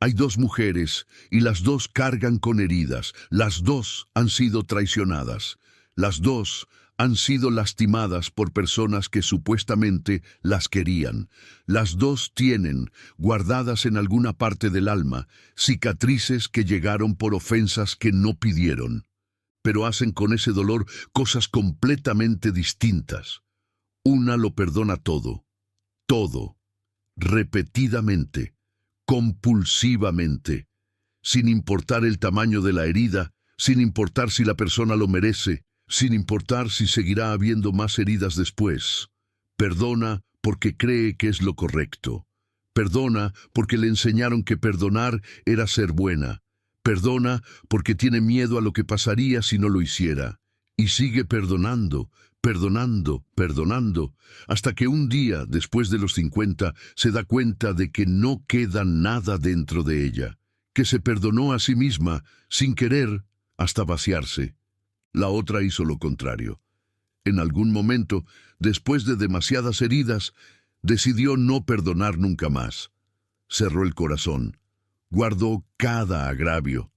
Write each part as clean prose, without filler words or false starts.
Hay dos mujeres y las dos cargan con heridas. Las dos han sido traicionadas. Las dos han sido lastimadas por personas que supuestamente las querían. Las dos tienen, guardadas en alguna parte del alma, cicatrices que llegaron por ofensas que no pidieron. Pero hacen con ese dolor cosas completamente distintas. Una lo perdona todo, repetidamente, compulsivamente, sin importar el tamaño de la herida, sin importar si la persona lo merece, sin importar si seguirá habiendo más heridas después. Perdona porque cree que es lo correcto. Perdona porque le enseñaron que perdonar era ser buena. Perdona porque tiene miedo a lo que pasaría si no lo hiciera. Y sigue perdonando, perdonando, hasta que un día, después de los 50, se da cuenta de que no queda nada dentro de ella, que se perdonó a sí misma, sin querer, hasta vaciarse. La otra hizo lo contrario. En algún momento, después de demasiadas heridas, decidió no perdonar nunca más. Cerró el corazón, guardó cada agravio.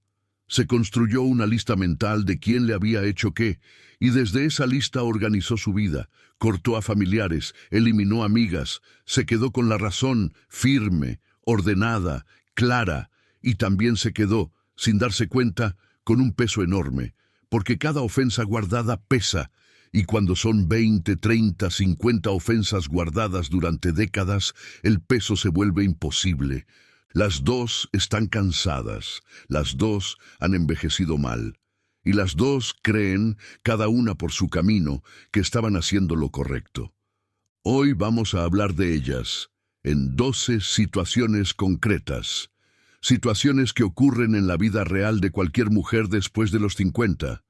Se construyó una lista mental de quién le había hecho qué, y desde esa lista organizó su vida, cortó a familiares, eliminó amigas, se quedó con la razón firme, ordenada, clara, y también se quedó, sin darse cuenta, con un peso enorme, porque cada ofensa guardada pesa, y cuando son 20, 30, 50 ofensas guardadas durante décadas, el peso se vuelve imposible. Las dos están cansadas, las dos han envejecido mal, y las dos creen, cada una por su camino, que estaban haciendo lo correcto. Hoy vamos a hablar de ellas, en 12 situaciones concretas, situaciones que ocurren en la vida real de cualquier mujer después de los 50.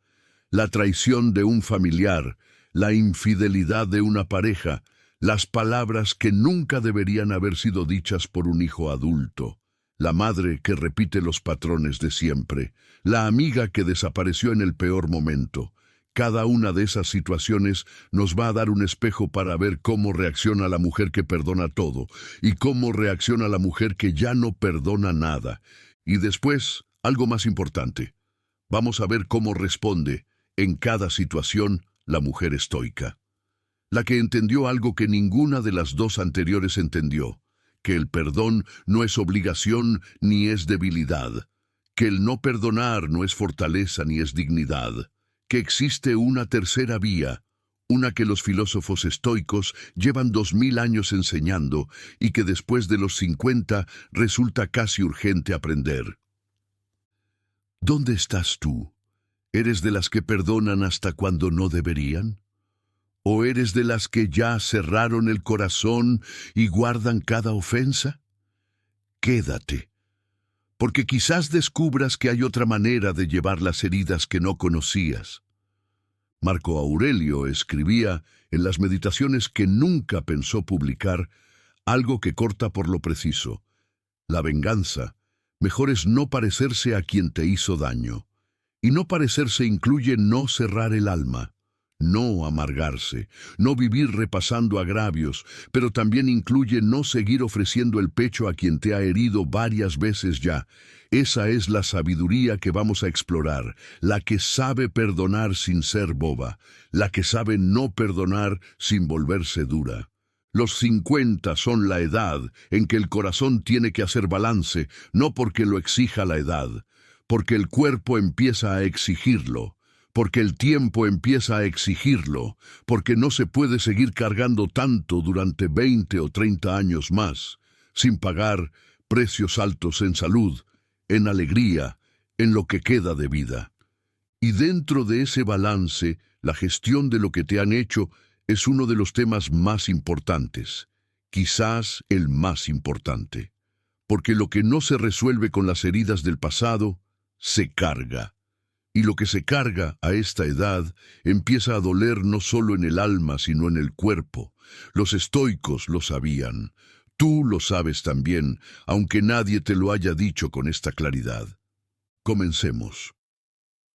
La traición de un familiar, la infidelidad de una pareja, las palabras que nunca deberían haber sido dichas por un hijo adulto, la madre que repite los patrones de siempre, la amiga que desapareció en el peor momento. Cada una de esas situaciones nos va a dar un espejo para ver cómo reacciona la mujer que perdona todo y cómo reacciona la mujer que ya no perdona nada. Y después, algo más importante, vamos a ver cómo responde en cada situación la mujer estoica. La que entendió algo que ninguna de las dos anteriores entendió, que el perdón no es obligación ni es debilidad, que el no perdonar no es fortaleza ni es dignidad, que existe una tercera vía, una que los filósofos estoicos llevan 2000 años enseñando y que después de los 50 resulta casi urgente aprender. ¿Dónde estás tú? ¿Eres de las que perdonan hasta cuando no deberían? ¿O eres de las que ya cerraron el corazón y guardan cada ofensa? Quédate, porque quizás descubras que hay otra manera de llevar las heridas que no conocías. Marco Aurelio escribía en las meditaciones que nunca pensó publicar algo que corta por lo preciso. La venganza, mejor es no parecerse a quien te hizo daño. Y no parecerse incluye no cerrar el alma, no amargarse, no vivir repasando agravios, pero también incluye no seguir ofreciendo el pecho a quien te ha herido varias veces ya. Esa es la sabiduría que vamos a explorar, la que sabe perdonar sin ser boba, la que sabe no perdonar sin volverse dura. Los 50 son la edad en que el corazón tiene que hacer balance, no porque lo exija la edad, porque el cuerpo empieza a exigirlo, porque el tiempo empieza a exigirlo, porque no se puede seguir cargando tanto durante 20 o 30 años más, sin pagar precios altos en salud, en alegría, en lo que queda de vida. Y dentro de ese balance, la gestión de lo que te han hecho es uno de los temas más importantes, quizás el más importante, porque lo que no se resuelve con las heridas del pasado, se carga. Y lo que se carga a esta edad empieza a doler no solo en el alma, sino en el cuerpo. Los estoicos lo sabían. Tú lo sabes también, aunque nadie te lo haya dicho con esta claridad. Comencemos.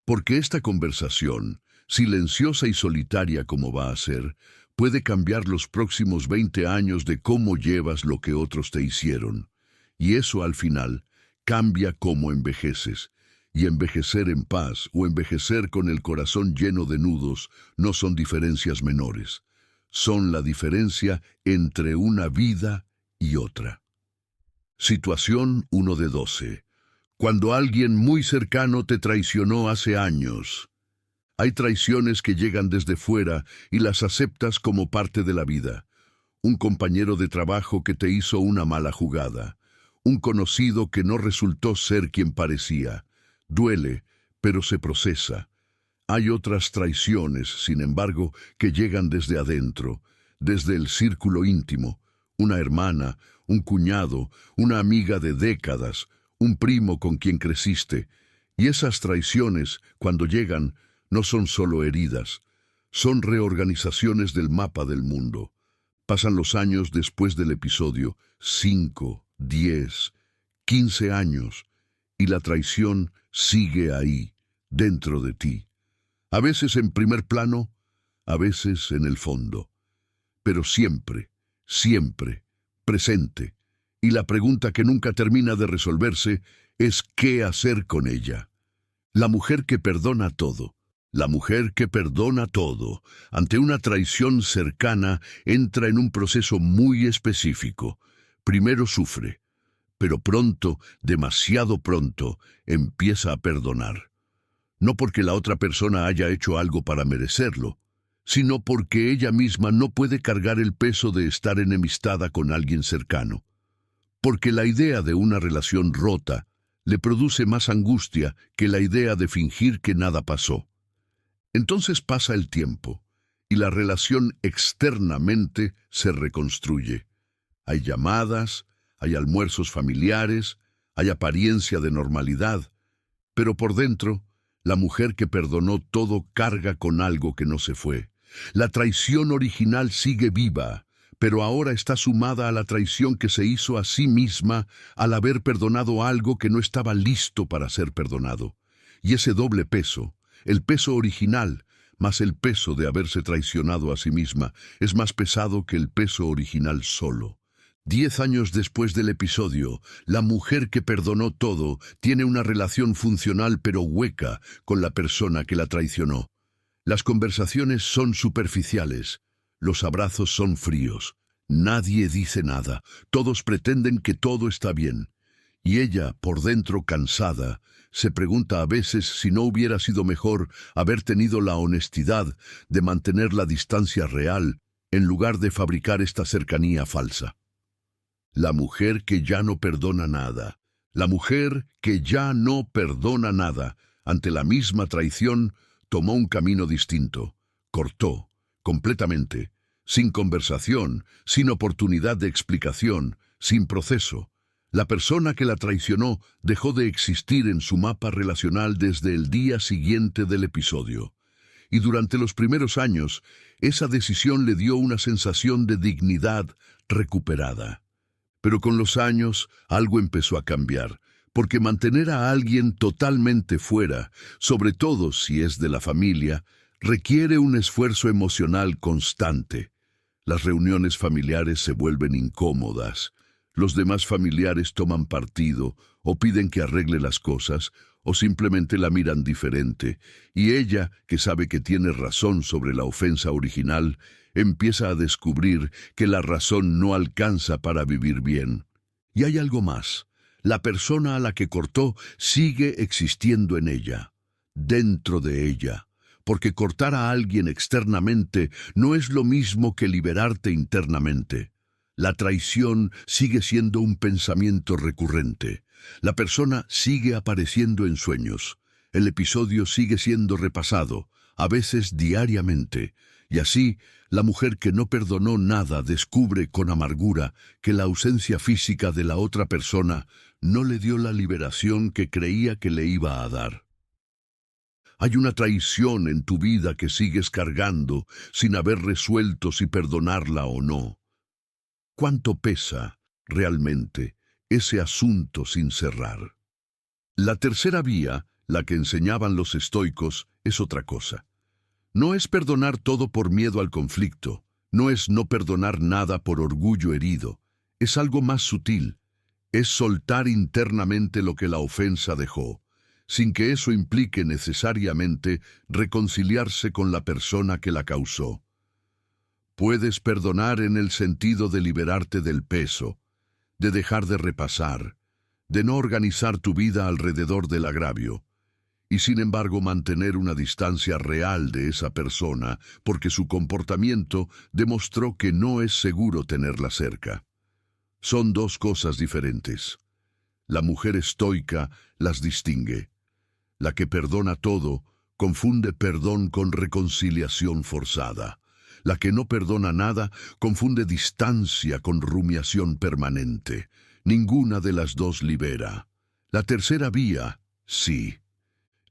Porque esta conversación, silenciosa y solitaria como va a ser, puede cambiar los próximos 20 años de cómo llevas lo que otros te hicieron. Y eso al final cambia cómo envejeces. Y envejecer en paz o envejecer con el corazón lleno de nudos no son diferencias menores. Son la diferencia entre una vida y otra. Situación 1 de 12. Cuando alguien muy cercano te traicionó hace años. Hay traiciones que llegan desde fuera y las aceptas como parte de la vida. Un compañero de trabajo que te hizo una mala jugada. Un conocido que no resultó ser quien parecía. Duele, pero se procesa. Hay otras traiciones, sin embargo, que llegan desde adentro, desde el círculo íntimo. Una hermana, un cuñado, una amiga de décadas, un primo con quien creciste. Y esas traiciones, cuando llegan, no son solo heridas, son reorganizaciones del mapa del mundo. Pasan los años después del episodio, 5, 10, 15 años, y la traición sigue ahí, dentro de ti. A veces en primer plano, a veces en el fondo. Pero siempre, siempre, presente. Y la pregunta que nunca termina de resolverse es ¿qué hacer con ella? La mujer que perdona todo. La mujer que perdona todo, ante una traición cercana, entra en un proceso muy específico. Primero sufre, pero pronto, demasiado pronto, empieza a perdonar. No porque la otra persona haya hecho algo para merecerlo, sino porque ella misma no puede cargar el peso de estar enemistada con alguien cercano. Porque la idea de una relación rota le produce más angustia que la idea de fingir que nada pasó. Entonces pasa el tiempo, y la relación externamente se reconstruye. Hay llamadas, hay almuerzos familiares, hay apariencia de normalidad, pero por dentro, la mujer que perdonó todo carga con algo que no se fue. La traición original sigue viva, pero ahora está sumada a la traición que se hizo a sí misma al haber perdonado algo que no estaba listo para ser perdonado. Y ese doble peso, el peso original, más el peso de haberse traicionado a sí misma, es más pesado que el peso original solo. 10 años después del episodio, la mujer que perdonó todo tiene una relación funcional pero hueca con la persona que la traicionó. Las conversaciones son superficiales, los abrazos son fríos, nadie dice nada, todos pretenden que todo está bien. Y ella, por dentro cansada, se pregunta a veces si no hubiera sido mejor haber tenido la honestidad de mantener la distancia real en lugar de fabricar esta cercanía falsa. La mujer que ya no perdona nada, la mujer que ya no perdona nada, ante la misma traición, tomó un camino distinto, cortó, completamente, sin conversación, sin oportunidad de explicación, sin proceso. La persona que la traicionó dejó de existir en su mapa relacional desde el día siguiente del episodio. Y durante los primeros años, esa decisión le dio una sensación de dignidad recuperada. Pero con los años, algo empezó a cambiar, porque mantener a alguien totalmente fuera, sobre todo si es de la familia, requiere un esfuerzo emocional constante. Las reuniones familiares se vuelven incómodas. Los demás familiares toman partido, o piden que arregle las cosas, o simplemente la miran diferente, y ella, que sabe que tiene razón sobre la ofensa original, empieza a descubrir que la razón no alcanza para vivir bien. Y hay algo más. La persona a la que cortó sigue existiendo en ella, dentro de ella, porque cortar a alguien externamente no es lo mismo que liberarte internamente. La traición sigue siendo un pensamiento recurrente. La persona sigue apareciendo en sueños. El episodio sigue siendo repasado, a veces diariamente. Y así, la mujer que no perdonó nada descubre con amargura que la ausencia física de la otra persona no le dio la liberación que creía que le iba a dar. Hay una traición en tu vida que sigues cargando sin haber resuelto si perdonarla o no. ¿Cuánto pesa, realmente, ese asunto sin cerrar? La tercera vía, la que enseñaban los estoicos, es otra cosa. No es perdonar todo por miedo al conflicto, no es no perdonar nada por orgullo herido, es algo más sutil, Es soltar internamente lo que la ofensa dejó, sin que eso implique necesariamente reconciliarse con la persona que la causó. Puedes perdonar en el sentido de liberarte del peso, de dejar de repasar, de no organizar tu vida alrededor del agravio, y sin embargo mantener una distancia real de esa persona porque su comportamiento demostró que no es seguro tenerla cerca. Son dos cosas diferentes. La mujer estoica las distingue. La que perdona todo confunde perdón con reconciliación forzada. La que no perdona nada confunde distancia con rumiación permanente. Ninguna de las dos libera. La tercera vía, sí.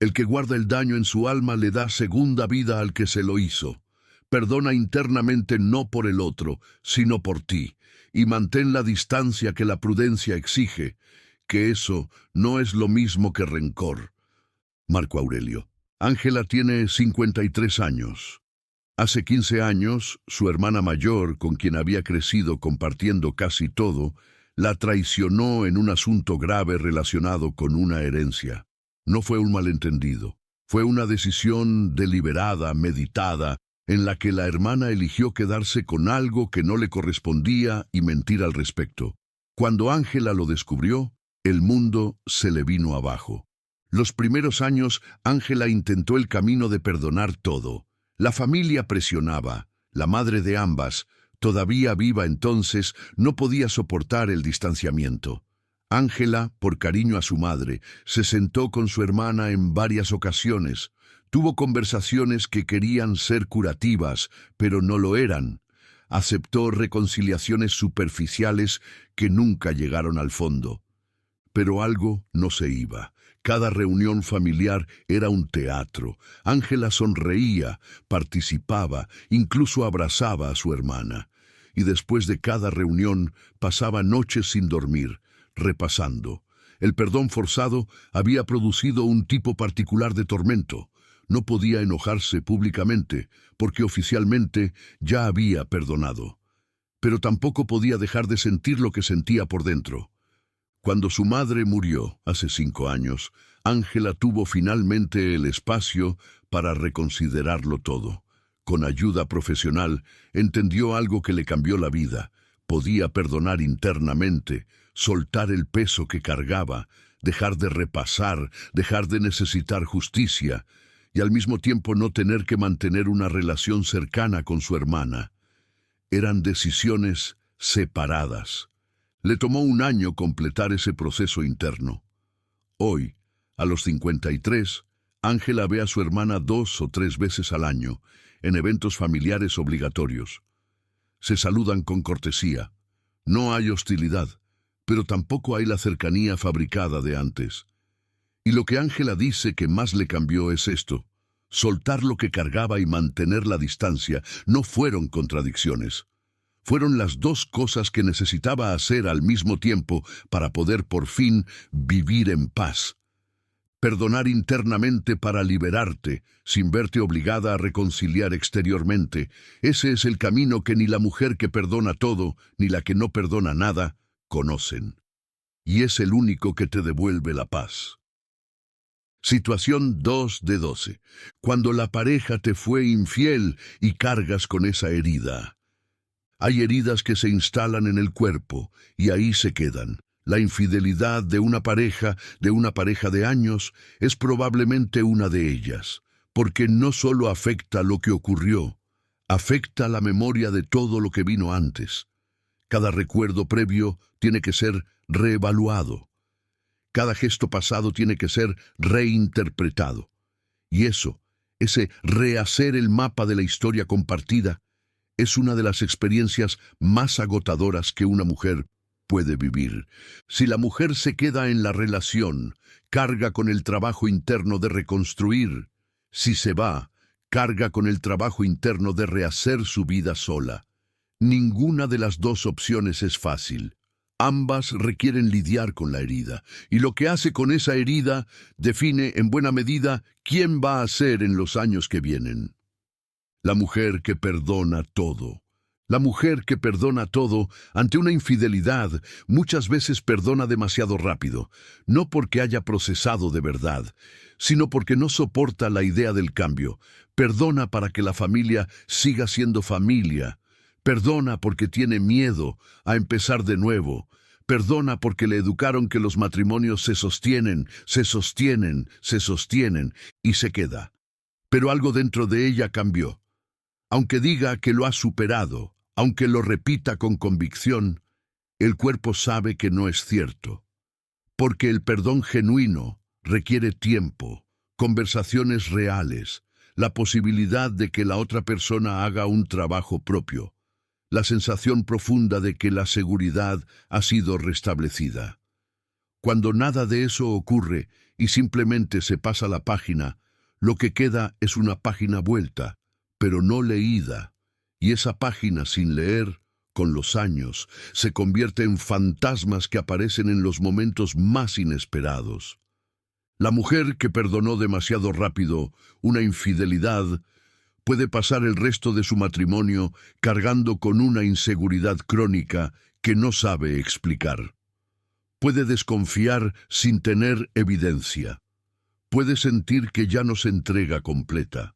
El que guarda el daño en su alma le da segunda vida al que se lo hizo. Perdona internamente no por el otro, sino por ti, y mantén la distancia que la prudencia exige, que eso no es lo mismo que rencor. Marco Aurelio. Ángela tiene 53 años. Hace 15 años, su hermana mayor, con quien había crecido compartiendo casi todo, la traicionó en un asunto grave relacionado con una herencia. No fue un malentendido, fue una decisión deliberada, meditada, en la que la hermana eligió quedarse con algo que no le correspondía y mentir al respecto. Cuando Ángela lo descubrió, el mundo se le vino abajo. Los primeros años, Ángela intentó el camino de perdonar todo. La familia presionaba. La madre de ambas, todavía viva entonces, no podía soportar el distanciamiento. Ángela, por cariño a su madre, se sentó con su hermana en varias ocasiones. Tuvo conversaciones que querían ser curativas, pero no lo eran. Aceptó reconciliaciones superficiales que nunca llegaron al fondo. Pero algo no se iba. Cada reunión familiar era un teatro. Ángela sonreía, participaba, incluso abrazaba a su hermana. Y después de cada reunión pasaba noches sin dormir, repasando. El perdón forzado había producido un tipo particular de tormento. No podía enojarse públicamente, porque oficialmente ya había perdonado. Pero tampoco podía dejar de sentir lo que sentía por dentro. Cuando su madre murió, hace 5 años, Ángela tuvo finalmente el espacio para reconsiderarlo todo. Con ayuda profesional, entendió algo que le cambió la vida. Podía perdonar internamente, soltar el peso que cargaba, dejar de repasar, dejar de necesitar justicia, y al mismo tiempo no tener que mantener una relación cercana con su hermana. Eran decisiones separadas. Le tomó un año completar ese proceso interno. Hoy, a los 53, Ángela ve a su hermana 2 o 3 veces al año, en eventos familiares obligatorios. Se saludan con cortesía. No hay hostilidad, pero tampoco hay la cercanía fabricada de antes. Y lo que Ángela dice que más le cambió es esto. Soltar lo que cargaba y mantener la distancia no fueron contradicciones. Fueron las dos cosas que necesitaba hacer al mismo tiempo para poder por fin vivir en paz. Perdonar internamente para liberarte, sin verte obligada a reconciliar exteriormente. Ese es el camino que ni la mujer que perdona todo, ni la que no perdona nada, conocen. Y es el único que te devuelve la paz. Situación 2 de 12. Cuando la pareja te fue infiel y cargas con esa herida. Hay heridas que se instalan en el cuerpo y ahí se quedan. La infidelidad de una pareja de años, es probablemente una de ellas, porque no solo afecta lo que ocurrió, afecta la memoria de todo lo que vino antes. Cada recuerdo previo tiene que ser reevaluado. Cada gesto pasado tiene que ser reinterpretado. Y eso, ese rehacer el mapa de la historia compartida, es una de las experiencias más agotadoras que una mujer puede vivir. Si la mujer se queda en la relación, carga con el trabajo interno de reconstruir. Si se va, carga con el trabajo interno de rehacer su vida sola. Ninguna de las dos opciones es fácil. Ambas requieren lidiar con la herida, y lo que hace con esa herida define en buena medida quién va a ser en los años que vienen. La mujer que perdona todo, La mujer que perdona todo ante una infidelidad muchas veces perdona demasiado rápido, no porque haya procesado de verdad, sino porque no soporta la idea del cambio. Perdona para que la familia siga siendo familia. Perdona porque tiene miedo a empezar de nuevo. Perdona porque le educaron que los matrimonios se sostienen, se sostienen, se sostienen y se queda. Pero algo dentro de ella cambió. Aunque diga que lo ha superado, aunque lo repita con convicción, el cuerpo sabe que no es cierto. Porque el perdón genuino requiere tiempo, conversaciones reales, la posibilidad de que la otra persona haga un trabajo propio, la sensación profunda de que la seguridad ha sido restablecida. Cuando nada de eso ocurre y simplemente se pasa la página, lo que queda es una página vuelta, pero no leída. Y esa página sin leer, con los años, se convierte en fantasmas que aparecen en los momentos más inesperados. La mujer que perdonó demasiado rápido una infidelidad puede pasar el resto de su matrimonio cargando con una inseguridad crónica que no sabe explicar. Puede desconfiar sin tener evidencia. Puede sentir que ya no se entrega completa.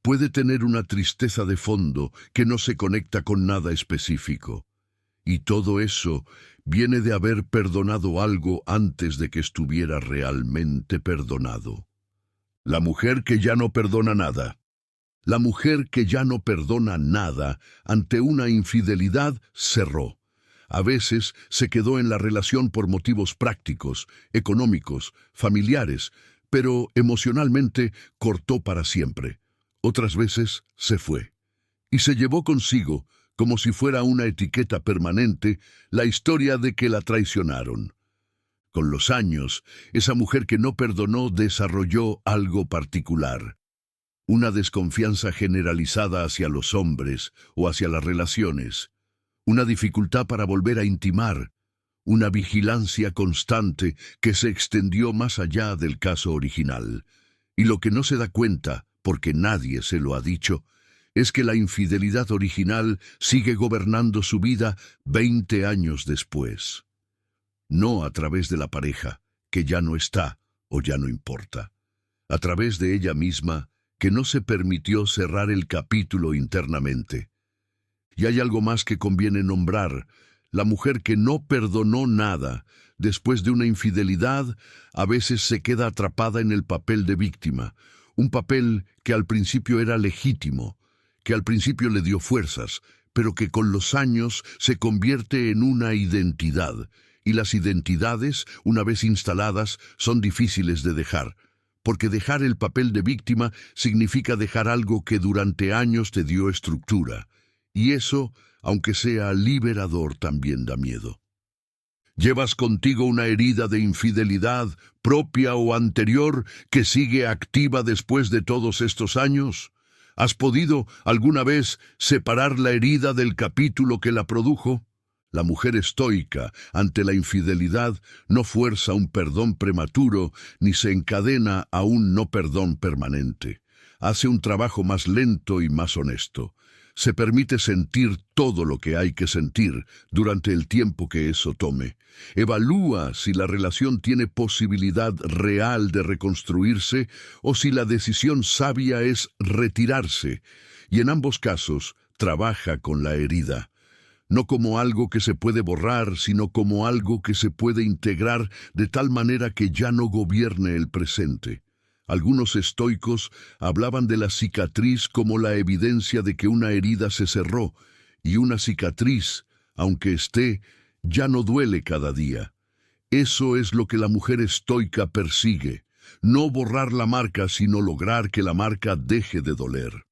Puede tener una tristeza de fondo que no se conecta con nada específico. Y todo eso viene de haber perdonado algo antes de que estuviera realmente perdonado. La mujer que ya no perdona nada. La mujer que ya no perdona nada ante una infidelidad cerró. A veces se quedó en la relación por motivos prácticos, económicos, familiares, pero emocionalmente cortó para siempre. Otras veces se fue, y se llevó consigo, como si fuera una etiqueta permanente, la historia de que la traicionaron. Con los años, esa mujer que no perdonó desarrolló algo particular. Una desconfianza generalizada hacia los hombres o hacia las relaciones. Una dificultad para volver a intimar. Una vigilancia constante que se extendió más allá del caso original. Y lo que no se da cuenta, porque nadie se lo ha dicho, es que la infidelidad original sigue gobernando su vida 20 años después. No a través de la pareja, que ya no está o ya no importa. A través de ella misma, que no se permitió cerrar el capítulo internamente. Y hay algo más que conviene nombrar. La mujer que no perdonó nada después de una infidelidad a veces se queda atrapada en el papel de víctima. Un papel que al principio era legítimo, que al principio le dio fuerzas, pero que con los años se convierte en una identidad. Y las identidades, una vez instaladas, son difíciles de dejar. Porque dejar el papel de víctima significa dejar algo que durante años te dio estructura. Y eso, aunque sea liberador, también da miedo. ¿Llevas contigo una herida de infidelidad, propia o anterior, que sigue activa después de todos estos años? ¿Has podido alguna vez separar la herida del capítulo que la produjo? La mujer estoica ante la infidelidad no fuerza un perdón prematuro ni se encadena a un no perdón permanente. Hace un trabajo más lento y más honesto. Se permite sentir todo lo que hay que sentir durante el tiempo que eso tome. Evalúa si la relación tiene posibilidad real de reconstruirse o si la decisión sabia es retirarse. Y en ambos casos, trabaja con la herida. No como algo que se puede borrar, sino como algo que se puede integrar de tal manera que ya no gobierne el presente. Algunos estoicos hablaban de la cicatriz como la evidencia de que una herida se cerró, y una cicatriz, aunque esté, ya no duele cada día. Eso es lo que la mujer estoica persigue, no borrar la marca, sino lograr que la marca deje de doler.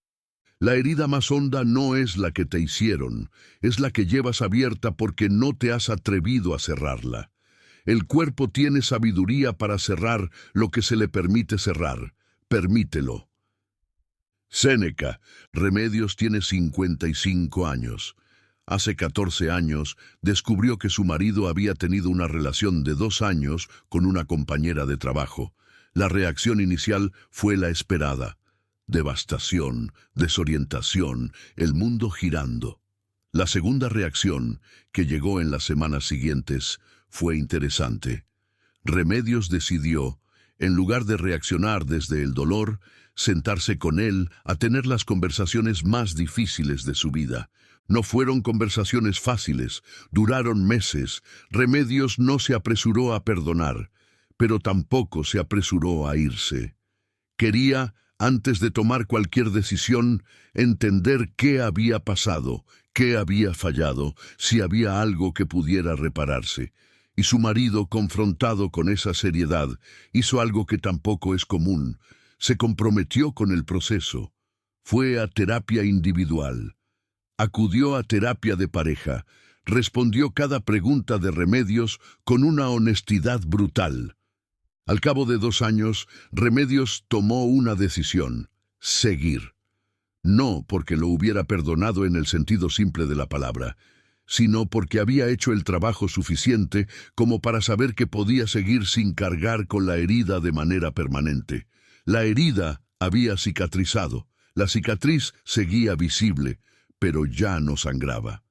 La herida más honda no es la que te hicieron, es la que llevas abierta porque no te has atrevido a cerrarla. El cuerpo tiene sabiduría para cerrar lo que se le permite cerrar. Permítelo. Séneca, Remedios, tiene 55 años. Hace 14 años descubrió que su marido había tenido una relación de 2 años con una compañera de trabajo. La reacción inicial fue la esperada. Devastación, desorientación, el mundo girando. La segunda reacción, que llegó en las semanas siguientes, fue interesante. Remedios decidió, en lugar de reaccionar desde el dolor, sentarse con él a tener las conversaciones más difíciles de su vida. No fueron conversaciones fáciles, duraron meses. Remedios no se apresuró a perdonar, pero tampoco se apresuró a irse. Quería, antes de tomar cualquier decisión, entender qué había pasado, qué había fallado, si había algo que pudiera repararse. Y su marido, confrontado con esa seriedad, hizo algo que tampoco es común. Se comprometió con el proceso. Fue a terapia individual. Acudió a terapia de pareja. Respondió cada pregunta de Remedios con una honestidad brutal. Al cabo de 2 años, Remedios tomó una decisión: seguir. No porque lo hubiera perdonado en el sentido simple de la palabra, sino porque había hecho el trabajo suficiente como para saber que podía seguir sin cargar con la herida de manera permanente. La herida había cicatrizado, la cicatriz seguía visible, pero ya no sangraba.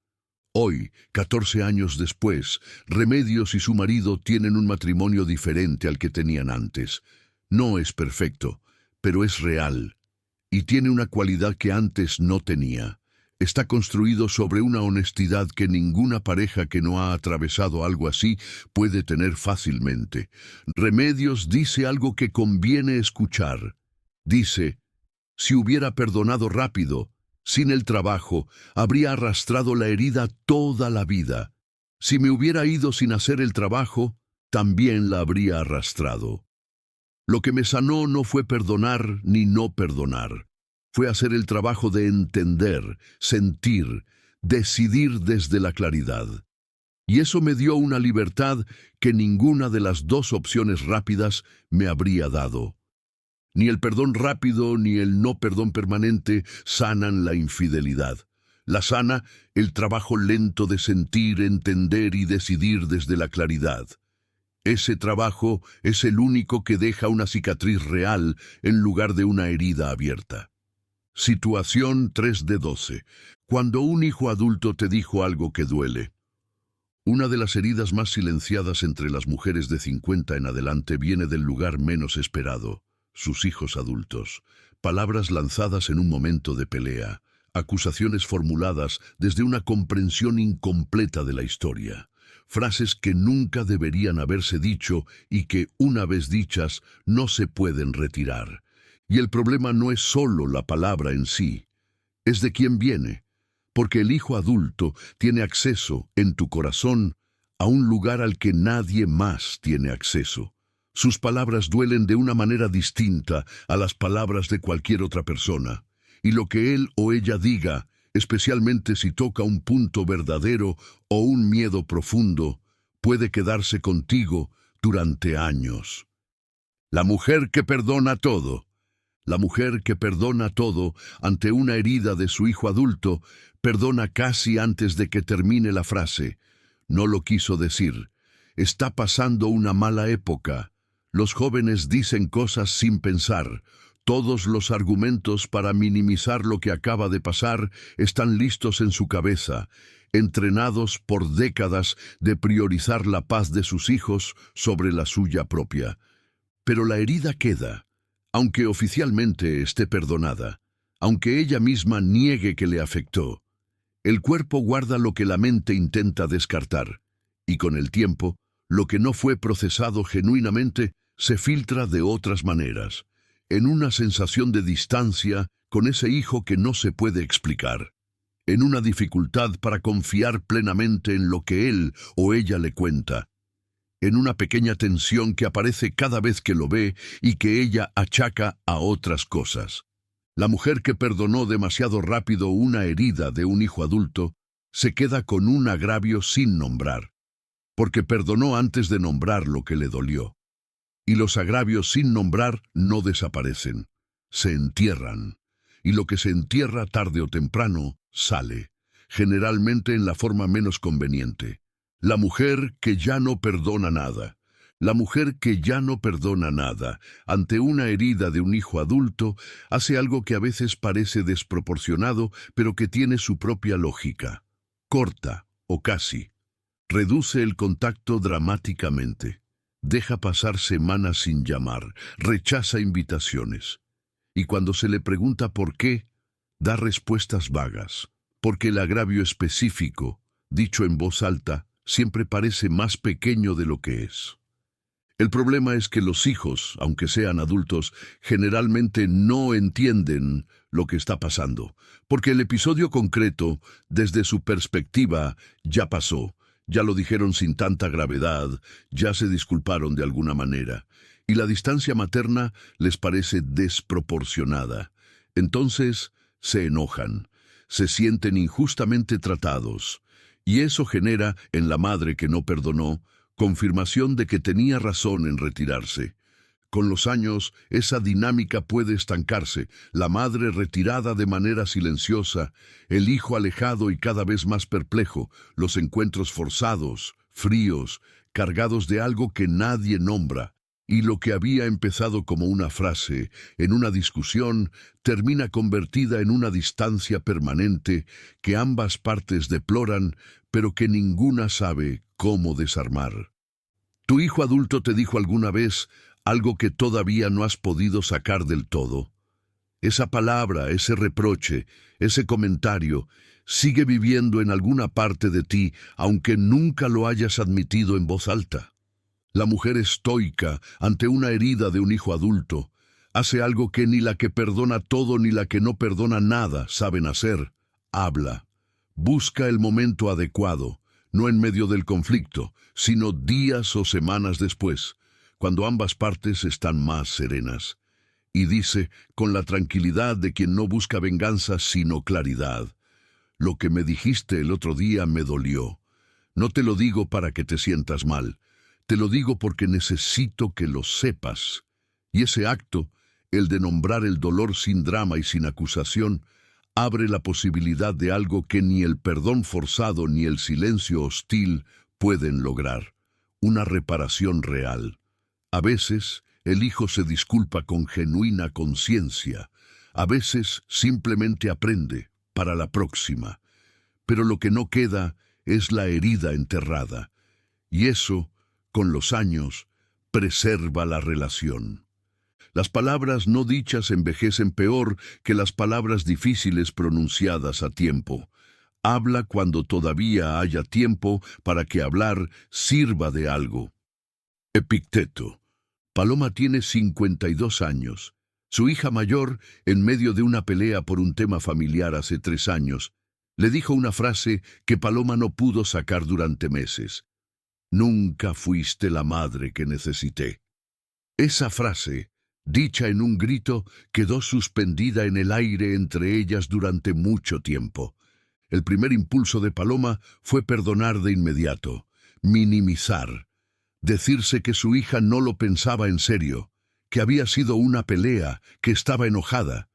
Hoy, 14 años después, Remedios y su marido tienen un matrimonio diferente al que tenían antes. No es perfecto, pero es real, y tiene una cualidad que antes no tenía. Está construido sobre una honestidad que ninguna pareja que no ha atravesado algo así puede tener fácilmente. Remedios dice algo que conviene escuchar. Dice: si hubiera perdonado rápido, sin el trabajo, habría arrastrado la herida toda la vida. Si me hubiera ido sin hacer el trabajo, también la habría arrastrado. Lo que me sanó no fue perdonar ni no perdonar. Fue hacer el trabajo de entender, sentir, decidir desde la claridad. Y eso me dio una libertad que ninguna de las 2 opciones rápidas me habría dado. Ni el perdón rápido ni el no perdón permanente sanan la infidelidad. La sana el trabajo lento de sentir, entender y decidir desde la claridad. Ese trabajo es el único que deja una cicatriz real en lugar de una herida abierta. Situación 3 de 12. Cuando un hijo adulto te dijo algo que duele. Una de las heridas más silenciadas entre las mujeres de 50 en adelante viene del lugar menos esperado: sus hijos adultos. Palabras lanzadas en un momento de pelea. Acusaciones formuladas desde una comprensión incompleta de la historia. Frases que nunca deberían haberse dicho y que, una vez dichas, no se pueden retirar. Y el problema no es solo la palabra en sí, es de quién viene, porque el hijo adulto tiene acceso, en tu corazón, a un lugar al que nadie más tiene acceso. Sus palabras duelen de una manera distinta a las palabras de cualquier otra persona, y lo que él o ella diga, especialmente si toca un punto verdadero o un miedo profundo, puede quedarse contigo durante años. La mujer que perdona todo. La mujer que perdona todo ante una herida de su hijo adulto, perdona casi antes de que termine la frase. No lo quiso decir. Está pasando una mala época. Los jóvenes dicen cosas sin pensar. Todos los argumentos para minimizar lo que acaba de pasar están listos en su cabeza, entrenados por décadas de priorizar la paz de sus hijos sobre la suya propia. Pero la herida queda. Aunque oficialmente esté perdonada, aunque ella misma niegue que le afectó, el cuerpo guarda lo que la mente intenta descartar, y con el tiempo, lo que no fue procesado genuinamente se filtra de otras maneras, en una sensación de distancia con ese hijo que no se puede explicar, en una dificultad para confiar plenamente en lo que él o ella le cuenta, en una pequeña tensión que aparece cada vez que lo ve y que ella achaca a otras cosas. La mujer que perdonó demasiado rápido una herida de un hijo adulto se queda con un agravio sin nombrar, porque perdonó antes de nombrar lo que le dolió. Y los agravios sin nombrar no desaparecen, se entierran, y lo que se entierra tarde o temprano sale, generalmente en la forma menos conveniente. La mujer que ya no perdona nada. La mujer que ya no perdona nada ante una herida de un hijo adulto hace algo que a veces parece desproporcionado, pero que tiene su propia lógica. Corta, o casi. Reduce el contacto dramáticamente. Deja pasar semanas sin llamar. Rechaza invitaciones. Y cuando se le pregunta por qué, da respuestas vagas. Porque el agravio específico, dicho en voz alta, siempre parece más pequeño de lo que es. El problema es que los hijos, aunque sean adultos, generalmente no entienden lo que está pasando, porque el episodio concreto, desde su perspectiva, ya pasó, ya lo dijeron sin tanta gravedad, ya se disculparon de alguna manera, y la distancia materna les parece desproporcionada. Entonces se enojan, se sienten injustamente tratados, y eso genera en la madre que no perdonó confirmación de que tenía razón en retirarse. Con los años, esa dinámica puede estancarse, la madre retirada de manera silenciosa, el hijo alejado y cada vez más perplejo, los encuentros forzados, fríos, cargados de algo que nadie nombra, y lo que había empezado como una frase, en una discusión, termina convertida en una distancia permanente que ambas partes deploran, pero que ninguna sabe cómo desarmar. ¿Tu hijo adulto te dijo alguna vez algo que todavía no has podido sacar del todo? Esa palabra, ese reproche, ese comentario, sigue viviendo en alguna parte de ti, aunque nunca lo hayas admitido en voz alta. La mujer estoica ante una herida de un hijo adulto hace algo que ni la que perdona todo ni la que no perdona nada saben hacer. Habla. Busca el momento adecuado, no en medio del conflicto, sino días o semanas después, cuando ambas partes están más serenas. Y dice, con la tranquilidad de quien no busca venganza sino claridad: lo que me dijiste el otro día me dolió. No te lo digo para que te sientas mal, te lo digo porque necesito que lo sepas. Y ese acto, el de nombrar el dolor sin drama y sin acusación, abre la posibilidad de algo que ni el perdón forzado ni el silencio hostil pueden lograr: una reparación real. A veces, el hijo se disculpa con genuina conciencia. A veces, simplemente aprende para la próxima. Pero lo que no queda es la herida enterrada. Y eso, con los años, preserva la relación. Las palabras no dichas envejecen peor que las palabras difíciles pronunciadas a tiempo. Habla cuando todavía haya tiempo para que hablar sirva de algo. Epicteto. Paloma tiene 52 años. Su hija mayor, en medio de una pelea por un tema familiar hace 3 años, le dijo una frase que Paloma no pudo sacar durante meses. Nunca fuiste la madre que necesité. Esa frase, dicha en un grito, quedó suspendida en el aire entre ellas durante mucho tiempo. El primer impulso de Paloma fue perdonar de inmediato, minimizar, decirse que su hija no lo pensaba en serio, que había sido una pelea, que estaba enojada,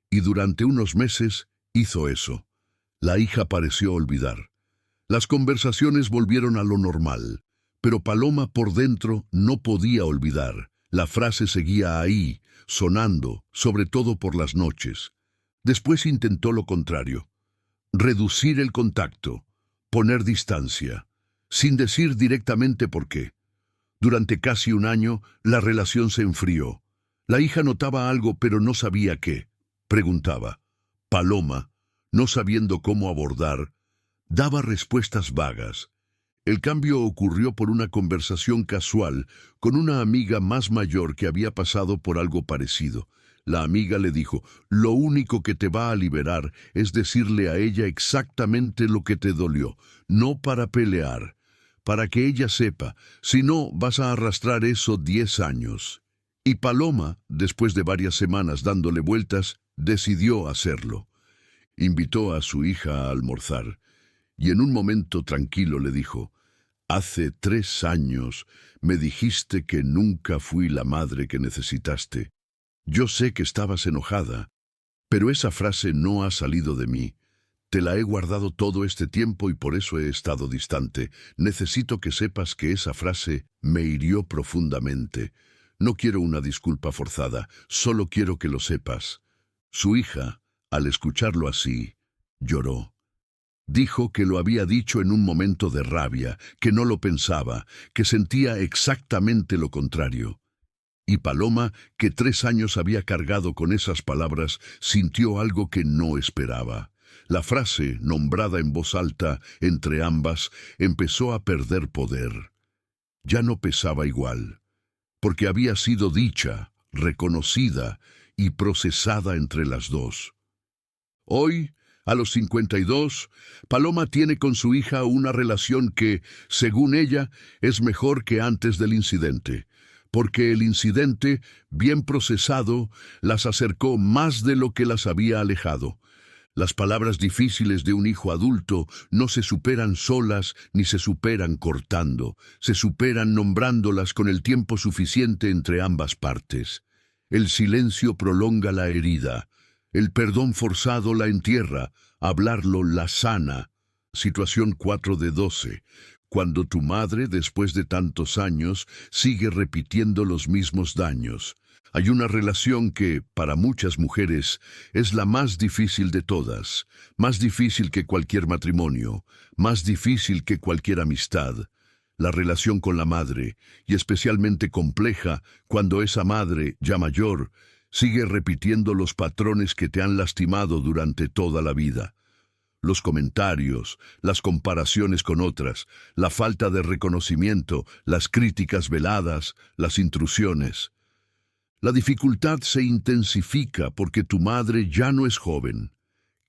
y durante unos meses hizo eso. La hija pareció olvidar. Las conversaciones volvieron a lo normal, pero Paloma por dentro no podía olvidar. La frase seguía ahí, sonando, sobre todo por las noches. Después intentó lo contrario: reducir el contacto, poner distancia, sin decir directamente por qué. Durante casi un año, la relación se enfrió. La hija notaba algo, pero no sabía qué. Preguntaba. Paloma, no sabiendo cómo abordar, daba respuestas vagas. El cambio ocurrió por una conversación casual con una amiga más mayor que había pasado por algo parecido. La amiga le dijo: lo único que te va a liberar es decirle a ella exactamente lo que te dolió, no para pelear, para que ella sepa, si no vas a arrastrar eso 10 años. Y Paloma, después de varias semanas dándole vueltas, decidió hacerlo. Invitó a su hija a almorzar, y en un momento tranquilo le dijo: hace 3 años me dijiste que nunca fui la madre que necesitaste. Yo sé que estabas enojada, pero esa frase no ha salido de mí. Te la he guardado todo este tiempo y por eso he estado distante. Necesito que sepas que esa frase me hirió profundamente. No quiero una disculpa forzada, solo quiero que lo sepas. Su hija, al escucharlo así, lloró. Dijo que lo había dicho en un momento de rabia, que no lo pensaba, que sentía exactamente lo contrario. Y Paloma, que 3 años había cargado con esas palabras, sintió algo que no esperaba. La frase, nombrada en voz alta entre ambas, empezó a perder poder. Ya no pesaba igual, porque había sido dicha, reconocida y procesada entre las dos. Hoy, a los 52, Paloma tiene con su hija una relación que, según ella, es mejor que antes del incidente, porque el incidente, bien procesado, las acercó más de lo que las había alejado. Las palabras difíciles de un hijo adulto no se superan solas ni se superan cortando, se superan nombrándolas con el tiempo suficiente entre ambas partes. El silencio prolonga la herida, el perdón forzado la entierra, hablarlo la sana. Situación 4 de 12. Cuando tu madre, después de tantos años, sigue repitiendo los mismos daños. Hay una relación que, para muchas mujeres, es la más difícil de todas, más difícil que cualquier matrimonio, más difícil que cualquier amistad. La relación con la madre, y especialmente compleja cuando esa madre, ya mayor, sigue repitiendo los patrones que te han lastimado durante toda la vida. Los comentarios, las comparaciones con otras, la falta de reconocimiento, las críticas veladas, las intrusiones. La dificultad se intensifica porque tu madre ya no es joven.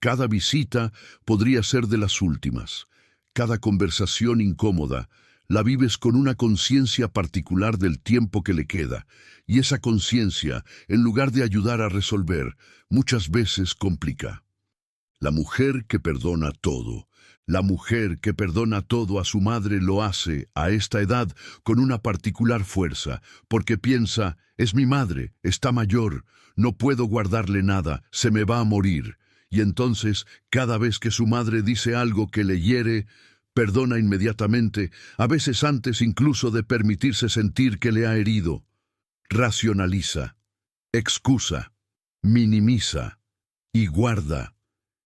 Cada visita podría ser de las últimas. Cada conversación incómoda la vives con una conciencia particular del tiempo que le queda, y esa conciencia, en lugar de ayudar a resolver, muchas veces complica. La mujer que perdona todo, la mujer que perdona todo a su madre lo hace, a esta edad, con una particular fuerza, porque piensa, es mi madre, está mayor, no puedo guardarle nada, se me va a morir. Y entonces, cada vez que su madre dice algo que le hiere, perdona inmediatamente, a veces antes incluso de permitirse sentir que le ha herido. Racionaliza, excusa, minimiza y guarda.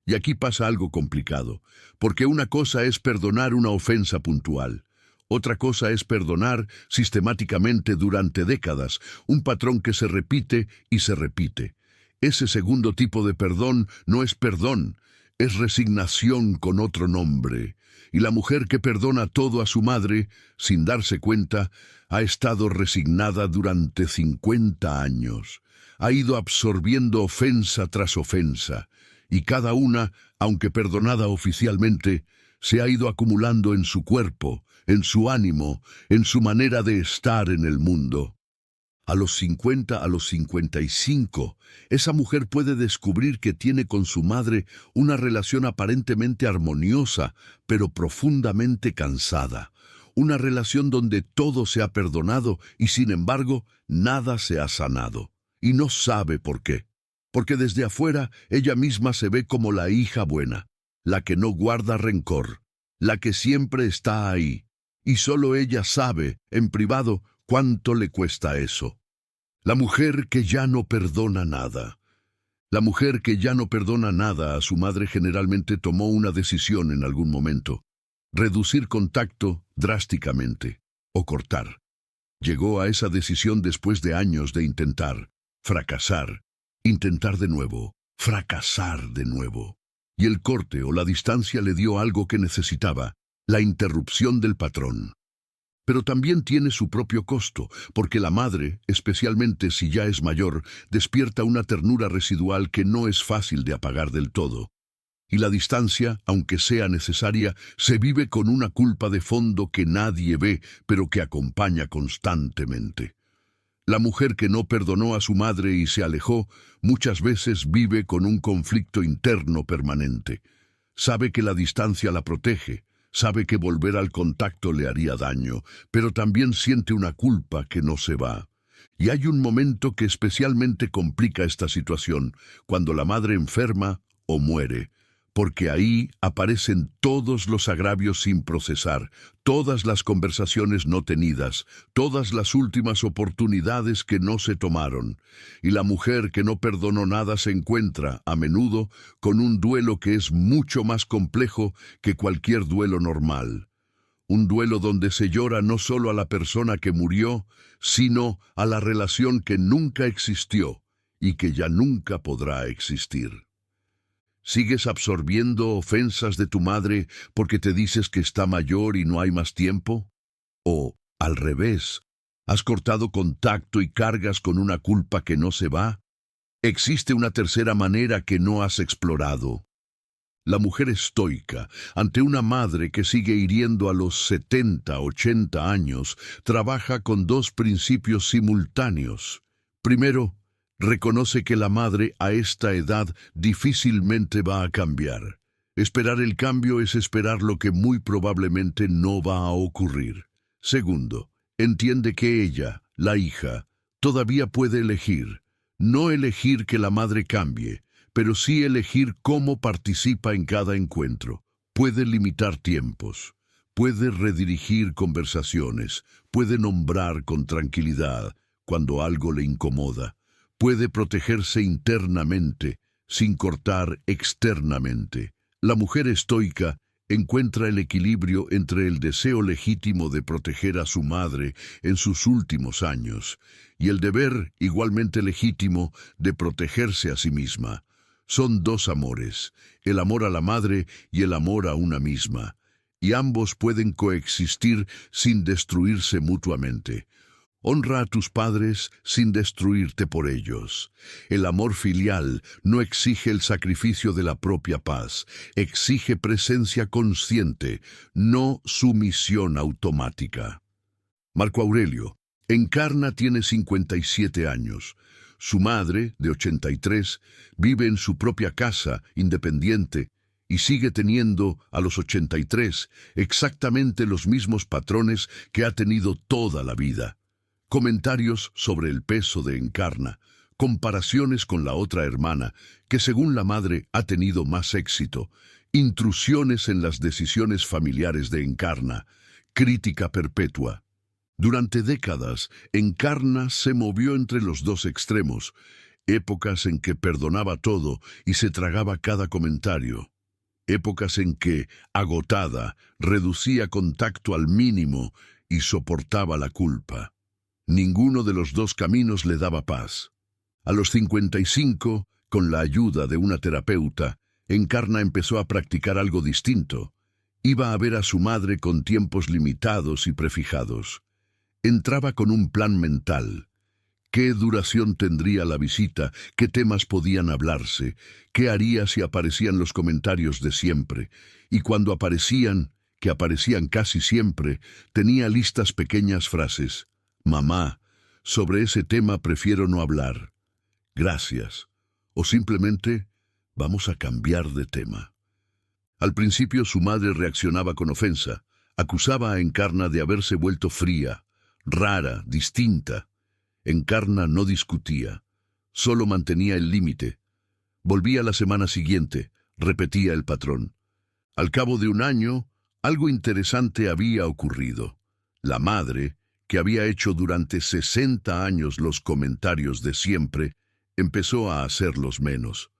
Y aquí pasa algo complicado, porque una cosa es perdonar una ofensa puntual, otra cosa es perdonar sistemáticamente durante décadas, un patrón que se repite y se repite. Ese segundo tipo de perdón no es perdón, es resignación con otro nombre. Y la mujer que perdona todo a su madre, sin darse cuenta, ha estado resignada durante 50 años. Ha ido absorbiendo ofensa tras ofensa. Y cada una, aunque perdonada oficialmente, se ha ido acumulando en su cuerpo, en su ánimo, en su manera de estar en el mundo. A los 50, a los 55, esa mujer puede descubrir que tiene con su madre una relación aparentemente armoniosa, pero profundamente cansada. Una relación donde todo se ha perdonado y, sin embargo, nada se ha sanado. Y no sabe por qué. Porque desde afuera ella misma se ve como la hija buena, la que no guarda rencor, la que siempre está ahí, y solo ella sabe, en privado, cuánto le cuesta eso. La mujer que ya no perdona nada. La mujer que ya no perdona nada a su madre generalmente tomó una decisión en algún momento: reducir contacto drásticamente, o cortar. Llegó a esa decisión después de años de intentar, fracasar, intentar de nuevo, fracasar de nuevo. Y el corte o la distancia le dio algo que necesitaba: la interrupción del patrón. Pero también tiene su propio costo, porque la madre, especialmente si ya es mayor, despierta una ternura residual que no es fácil de apagar del todo. Y la distancia, aunque sea necesaria, se vive con una culpa de fondo que nadie ve, pero que acompaña constantemente. La mujer que no perdonó a su madre y se alejó, muchas veces vive con un conflicto interno permanente. Sabe que la distancia la protege, sabe que volver al contacto le haría daño, pero también siente una culpa que no se va. Y hay un momento que especialmente complica esta situación: cuando la madre enferma o muere, porque ahí aparecen todos los agravios sin procesar, todas las conversaciones no tenidas, todas las últimas oportunidades que no se tomaron. Y la mujer que no perdonó nada se encuentra, a menudo, con un duelo que es mucho más complejo que cualquier duelo normal. Un duelo donde se llora no solo a la persona que murió, sino a la relación que nunca existió y que ya nunca podrá existir. ¿Sigues absorbiendo ofensas de tu madre porque te dices que está mayor y no hay más tiempo? ¿O, al revés, has cortado contacto y cargas con una culpa que no se va? Existe una tercera manera que no has explorado. La mujer estoica, ante una madre que sigue hiriendo a los 70, 80 años, trabaja con dos principios simultáneos. Primero, reconoce que la madre a esta edad difícilmente va a cambiar. Esperar el cambio es esperar lo que muy probablemente no va a ocurrir. Segundo, entiende que ella, la hija, todavía puede elegir. No elegir que la madre cambie, pero sí elegir cómo participa en cada encuentro. Puede limitar tiempos, puede redirigir conversaciones, puede nombrar con tranquilidad cuando algo le incomoda. Puede protegerse internamente, sin cortar externamente. La mujer estoica encuentra el equilibrio entre el deseo legítimo de proteger a su madre en sus últimos años y el deber igualmente legítimo de protegerse a sí misma. Son dos amores, el amor a la madre y el amor a una misma, y ambos pueden coexistir sin destruirse mutuamente. Honra a tus padres sin destruirte por ellos. El amor filial no exige el sacrificio de la propia paz, exige presencia consciente, no sumisión automática. Marco Aurelio. Encarna tiene 57 años. Su madre, de 83, vive en su propia casa, independiente, y sigue teniendo, a los 83, exactamente los mismos patrones que ha tenido toda la vida. Comentarios sobre el peso de Encarna, comparaciones con la otra hermana, que según la madre ha tenido más éxito, intrusiones en las decisiones familiares de Encarna, crítica perpetua. Durante décadas, Encarna se movió entre los dos extremos, épocas en que perdonaba todo y se tragaba cada comentario, épocas en que, agotada, reducía contacto al mínimo y soportaba la culpa. Ninguno de los dos caminos le daba paz. A los 55, con la ayuda de una terapeuta, Encarna empezó a practicar algo distinto. Iba a ver a su madre con tiempos limitados y prefijados. Entraba con un plan mental. ¿Qué duración tendría la visita? ¿Qué temas podían hablarse? ¿Qué haría si aparecían los comentarios de siempre? Y cuando aparecían, que aparecían casi siempre, tenía listas pequeñas frases. Mamá, sobre ese tema prefiero no hablar. Gracias. O simplemente, vamos a cambiar de tema. Al principio su madre reaccionaba con ofensa. Acusaba a Encarna de haberse vuelto fría, rara, distinta. Encarna no discutía, solo mantenía el límite. Volvía la semana siguiente, repetía el patrón. Al cabo de un año, algo interesante había ocurrido. La madre, que había hecho durante 60 años los comentarios de siempre, empezó a hacerlos menos.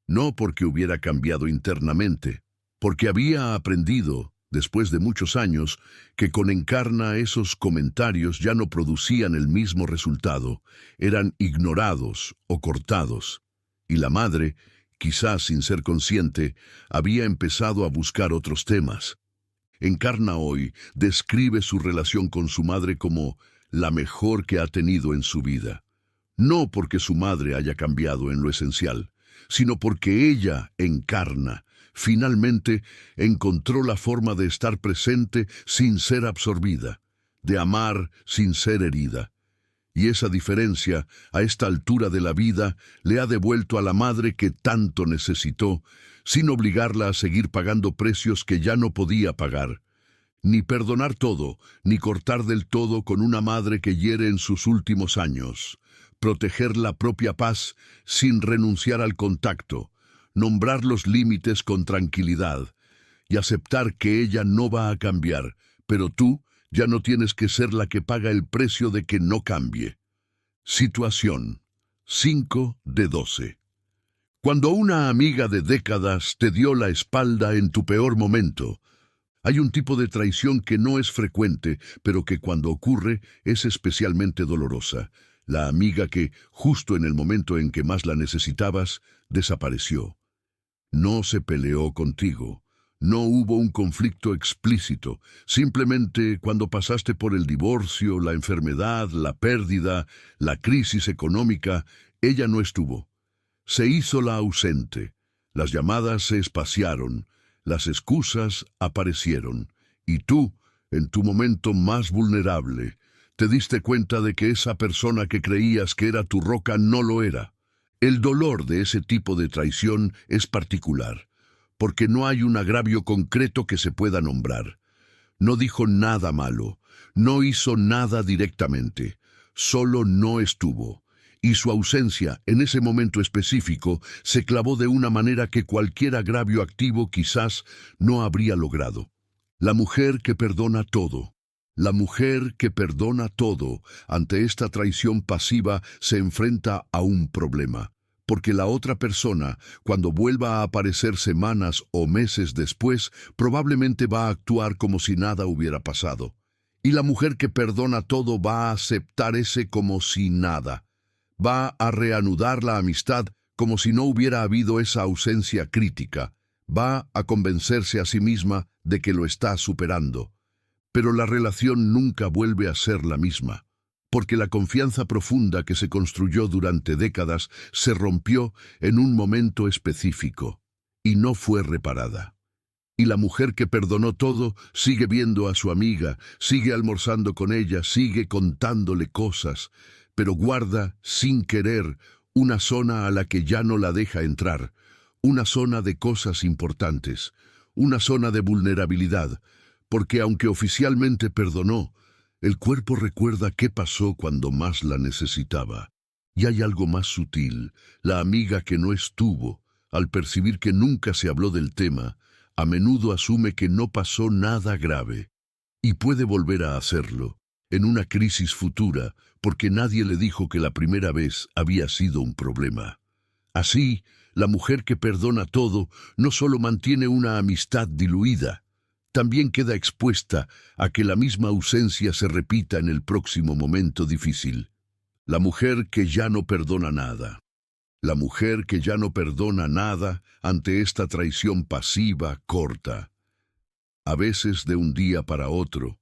No porque hubiera cambiado internamente, porque había aprendido, después de muchos años, que con Encarna esos comentarios ya no producían el mismo resultado, eran ignorados o cortados. Y la madre, quizás sin ser consciente, había empezado a buscar otros temas. Encarna hoy describe su relación con su madre como la mejor que ha tenido en su vida. No porque su madre haya cambiado en lo esencial, sino porque ella, Encarna, finalmente encontró la forma de estar presente sin ser absorbida, de amar sin ser herida. Y esa diferencia, a esta altura de la vida, le ha devuelto a la madre que tanto necesitó, sin obligarla a seguir pagando precios que ya no podía pagar. Ni perdonar todo, ni cortar del todo con una madre que hiere en sus últimos años. Proteger la propia paz sin renunciar al contacto. nombrar los límites con tranquilidad y aceptar que ella no va a cambiar, pero tú ya no tienes que ser la que paga el precio de que no cambie. Situación 5 de 12. Cuando una amiga de décadas te dio la espalda en tu peor momento, hay un tipo de traición que no es frecuente, pero que cuando ocurre es especialmente dolorosa. La amiga que, justo en el momento en que más la necesitabas, desapareció. No se peleó contigo. No hubo un conflicto explícito. Simplemente cuando pasaste por el divorcio, la enfermedad, la pérdida, la crisis económica, ella no estuvo. Se hizo la ausente. Las llamadas se espaciaron. Las excusas aparecieron. Y tú, en tu momento más vulnerable, te diste cuenta de que esa persona que creías que era tu roca no lo era. El dolor de ese tipo de traición es particular, porque no hay un agravio concreto que se pueda nombrar. No dijo nada malo, no hizo nada directamente, solo no estuvo. Y su ausencia, en ese momento específico, se clavó de una manera que cualquier agravio activo quizás no habría logrado. La mujer que perdona todo. La mujer que perdona todo ante esta traición pasiva se enfrenta a un problema, porque la otra persona, cuando vuelva a aparecer semanas o meses después, probablemente va a actuar como si nada hubiera pasado. Y la mujer que perdona todo va a aceptar ese como si nada. Va a reanudar la amistad como si no hubiera habido esa ausencia crítica. Va a convencerse a sí misma de que lo está superando. Pero la relación nunca vuelve a ser la misma, porque la confianza profunda que se construyó durante décadas se rompió en un momento específico y no fue reparada. Y la mujer que perdonó todo sigue viendo a su amiga, sigue almorzando con ella, sigue contándole cosas, pero guarda, sin querer, una zona a la que ya no la deja entrar, una zona de cosas importantes, una zona de vulnerabilidad, porque aunque oficialmente perdonó, el cuerpo recuerda qué pasó cuando más la necesitaba. Y hay algo más sutil, la amiga que no estuvo, al percibir que nunca se habló del tema, a menudo asume que no pasó nada grave, y puede volver a hacerlo, en una crisis futura, porque nadie le dijo que la primera vez había sido un problema. Así, la mujer que perdona todo no solo mantiene una amistad diluida, también queda expuesta a que la misma ausencia se repita en el próximo momento difícil. La mujer que ya no perdona nada. La mujer que ya no perdona nada ante esta traición pasiva corta. A veces de un día para otro.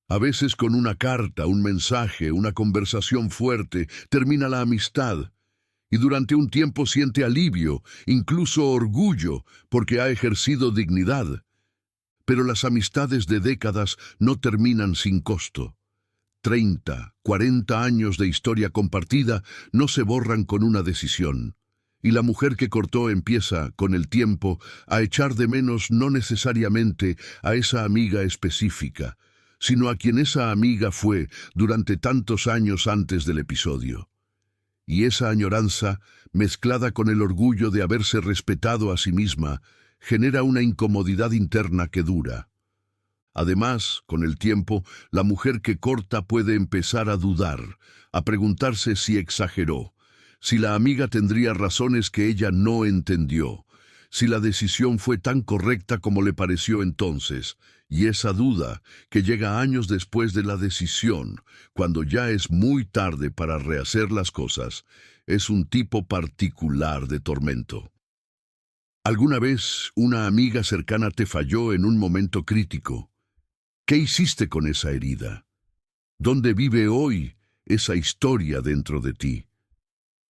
A veces con una carta, un mensaje, una conversación fuerte, termina la amistad. Y durante un tiempo siente alivio, incluso orgullo, porque ha ejercido dignidad. Pero las amistades de décadas no terminan sin costo. 30, 40 años de historia compartida no se borran con una decisión. Y la mujer que cortó empieza, con el tiempo, a echar de menos no necesariamente a esa amiga específica, sino a quien esa amiga fue durante tantos años antes del episodio. Y esa añoranza, mezclada con el orgullo de haberse respetado a sí misma, genera una incomodidad interna que dura. Además, con el tiempo, la mujer que corta puede empezar a dudar, a preguntarse si exageró, si la amiga tendría razones que ella no entendió, si la decisión fue tan correcta como le pareció entonces, y esa duda, que llega años después de la decisión, cuando ya es muy tarde para rehacer las cosas, es un tipo particular de tormento. ¿Alguna vez una amiga cercana te falló en un momento crítico? ¿Qué hiciste con esa herida? ¿Dónde vive hoy esa historia dentro de ti?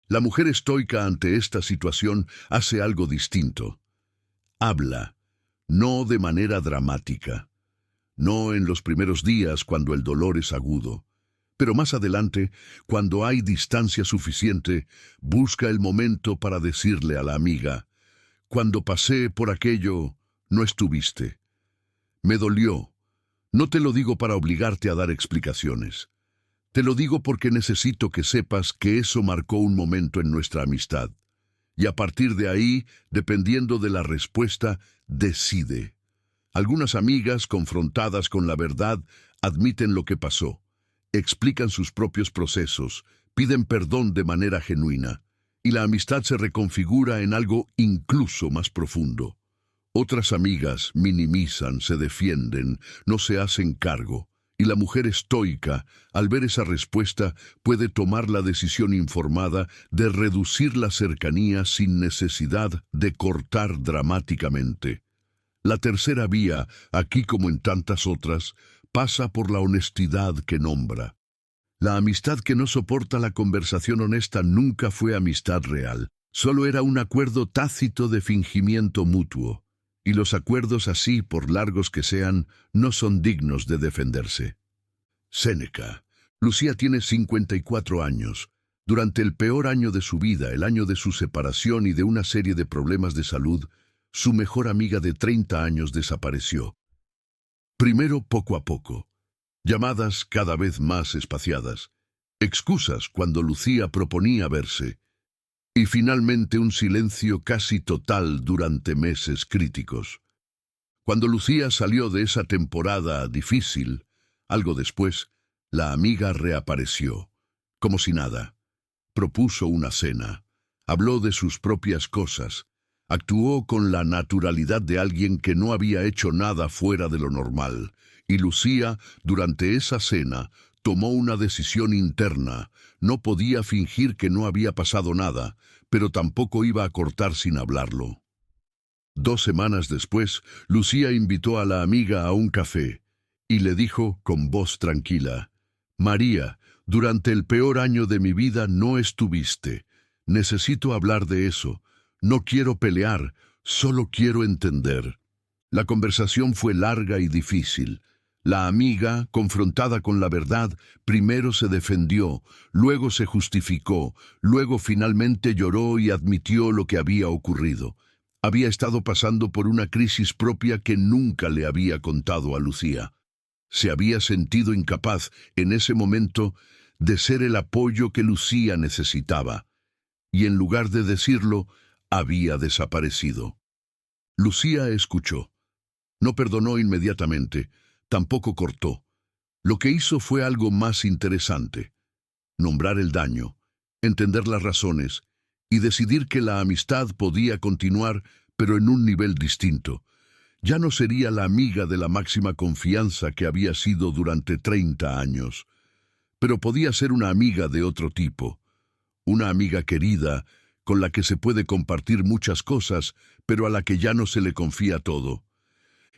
La mujer estoica ante esta situación hace algo distinto. Habla, no de manera dramática, no en los primeros días cuando el dolor es agudo, pero más adelante, cuando hay distancia suficiente, busca el momento para decirle a la amiga: cuando pasé por aquello, no estuviste. Me dolió. No te lo digo para obligarte a dar explicaciones. Te lo digo porque necesito que sepas que eso marcó un momento en nuestra amistad. Y a partir de ahí, dependiendo de la respuesta, decide. Algunas amigas, confrontadas con la verdad, admiten lo que pasó, explican sus propios procesos, piden perdón de manera genuina, y la amistad se reconfigura en algo incluso más profundo. Otras amigas minimizan, se defienden, no se hacen cargo, y la mujer estoica, al ver esa respuesta, puede tomar la decisión informada de reducir la cercanía sin necesidad de cortar dramáticamente. La tercera vía, aquí como en tantas otras, pasa por la honestidad que nombra. La amistad que no soporta la conversación honesta nunca fue amistad real, solo era un acuerdo tácito de fingimiento mutuo. Y los acuerdos así, por largos que sean, no son dignos de defenderse. Séneca. Lucía tiene 54 años. Durante el peor año de su vida, el año de su separación y de una serie de problemas de salud, su mejor amiga de 30 años desapareció. Primero poco a poco. Llamadas cada vez más espaciadas. Excusas cuando Lucía proponía verse. Y finalmente un silencio casi total durante meses críticos. Cuando Lucía salió de esa temporada difícil, algo después, la amiga reapareció, como si nada. Propuso una cena, habló de sus propias cosas, actuó con la naturalidad de alguien que no había hecho nada fuera de lo normal, y Lucía, durante esa cena, tomó una decisión interna. No podía fingir que no había pasado nada, pero tampoco iba a cortar sin hablarlo. 2 semanas después, Lucía invitó a la amiga a un café y le dijo con voz tranquila: «María, durante el peor año de mi vida no estuviste. Necesito hablar de eso. No quiero pelear, solo quiero entender». La conversación fue larga y difícil. La amiga, confrontada con la verdad, primero se defendió, luego se justificó, luego finalmente lloró y admitió lo que había ocurrido. Había estado pasando por una crisis propia que nunca le había contado a Lucía. Se había sentido incapaz, en ese momento, de ser el apoyo que Lucía necesitaba. Y en lugar de decirlo, había desaparecido. Lucía escuchó. No perdonó inmediatamente. Tampoco cortó. Lo que hizo fue algo más interesante: nombrar el daño, entender las razones y decidir que la amistad podía continuar, pero en un nivel distinto. Ya no sería la amiga de la máxima confianza que había sido durante 30 años, pero podía ser una amiga de otro tipo, una amiga querida, con la que se puede compartir muchas cosas, pero a la que ya no se le confía todo.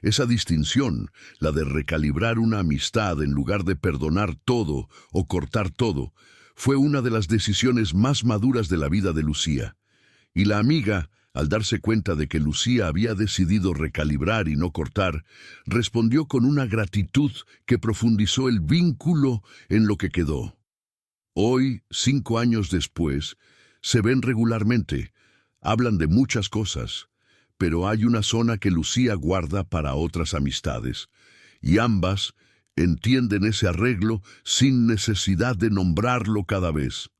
Esa distinción, la de recalibrar una amistad en lugar de perdonar todo o cortar todo, fue una de las decisiones más maduras de la vida de Lucía. Y la amiga, al darse cuenta de que Lucía había decidido recalibrar y no cortar, respondió con una gratitud que profundizó el vínculo en lo que quedó. Hoy, 5 años después, se ven regularmente, hablan de muchas cosas, pero hay una zona que Lucía guarda para otras amistades, y ambas entienden ese arreglo sin necesidad de nombrarlo cada vez.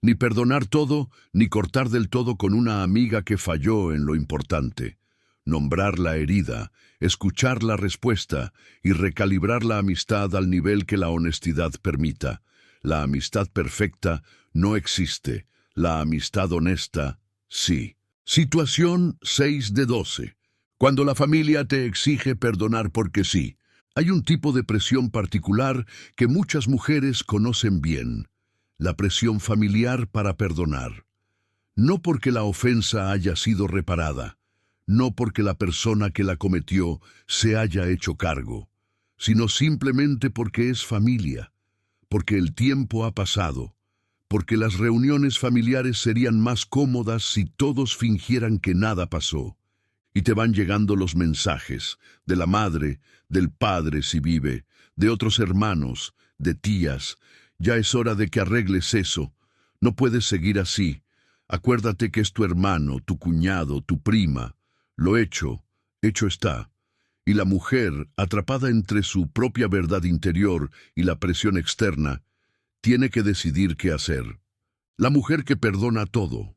Ni perdonar todo, ni cortar del todo con una amiga que falló en lo importante. Nombrar la herida, escuchar la respuesta y recalibrar la amistad al nivel que la honestidad permita. La amistad perfecta no existe, la amistad honesta sí. Situación 6 de 12. Cuando la familia te exige perdonar porque sí. Hay un tipo de presión particular que muchas mujeres conocen bien: la presión familiar para perdonar. No porque la ofensa haya sido reparada, no porque la persona que la cometió se haya hecho cargo, sino simplemente porque es familia, porque el tiempo ha pasado, porque las reuniones familiares serían más cómodas si todos fingieran que nada pasó. Y te van llegando los mensajes de la madre, del padre si vive, de otros hermanos, de tías: ya es hora de que arregles eso, no puedes seguir así, acuérdate que es tu hermano, tu cuñado, tu prima. Lo hecho está. Y la mujer, atrapada entre su propia verdad interior y la presión externa, tiene que decidir qué hacer. La mujer que perdona todo.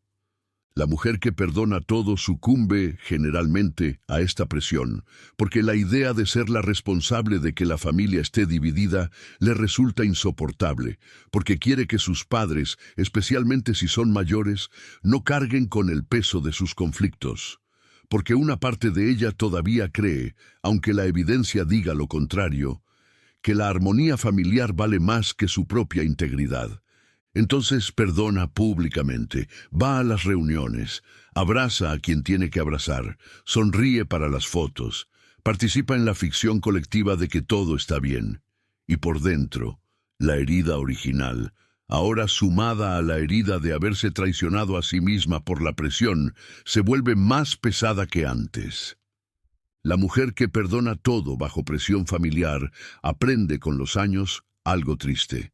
La mujer que perdona todo sucumbe, generalmente, a esta presión, porque la idea de ser la responsable de que la familia esté dividida le resulta insoportable, porque quiere que sus padres, especialmente si son mayores, no carguen con el peso de sus conflictos. Porque una parte de ella todavía cree, aunque la evidencia diga lo contrario, que la armonía familiar vale más que su propia integridad. Entonces perdona públicamente, va a las reuniones, abraza a quien tiene que abrazar, sonríe para las fotos, participa en la ficción colectiva de que todo está bien. Y por dentro, la herida original, ahora sumada a la herida de haberse traicionado a sí misma por la presión, se vuelve más pesada que antes. La mujer que perdona todo bajo presión familiar aprende con los años algo triste.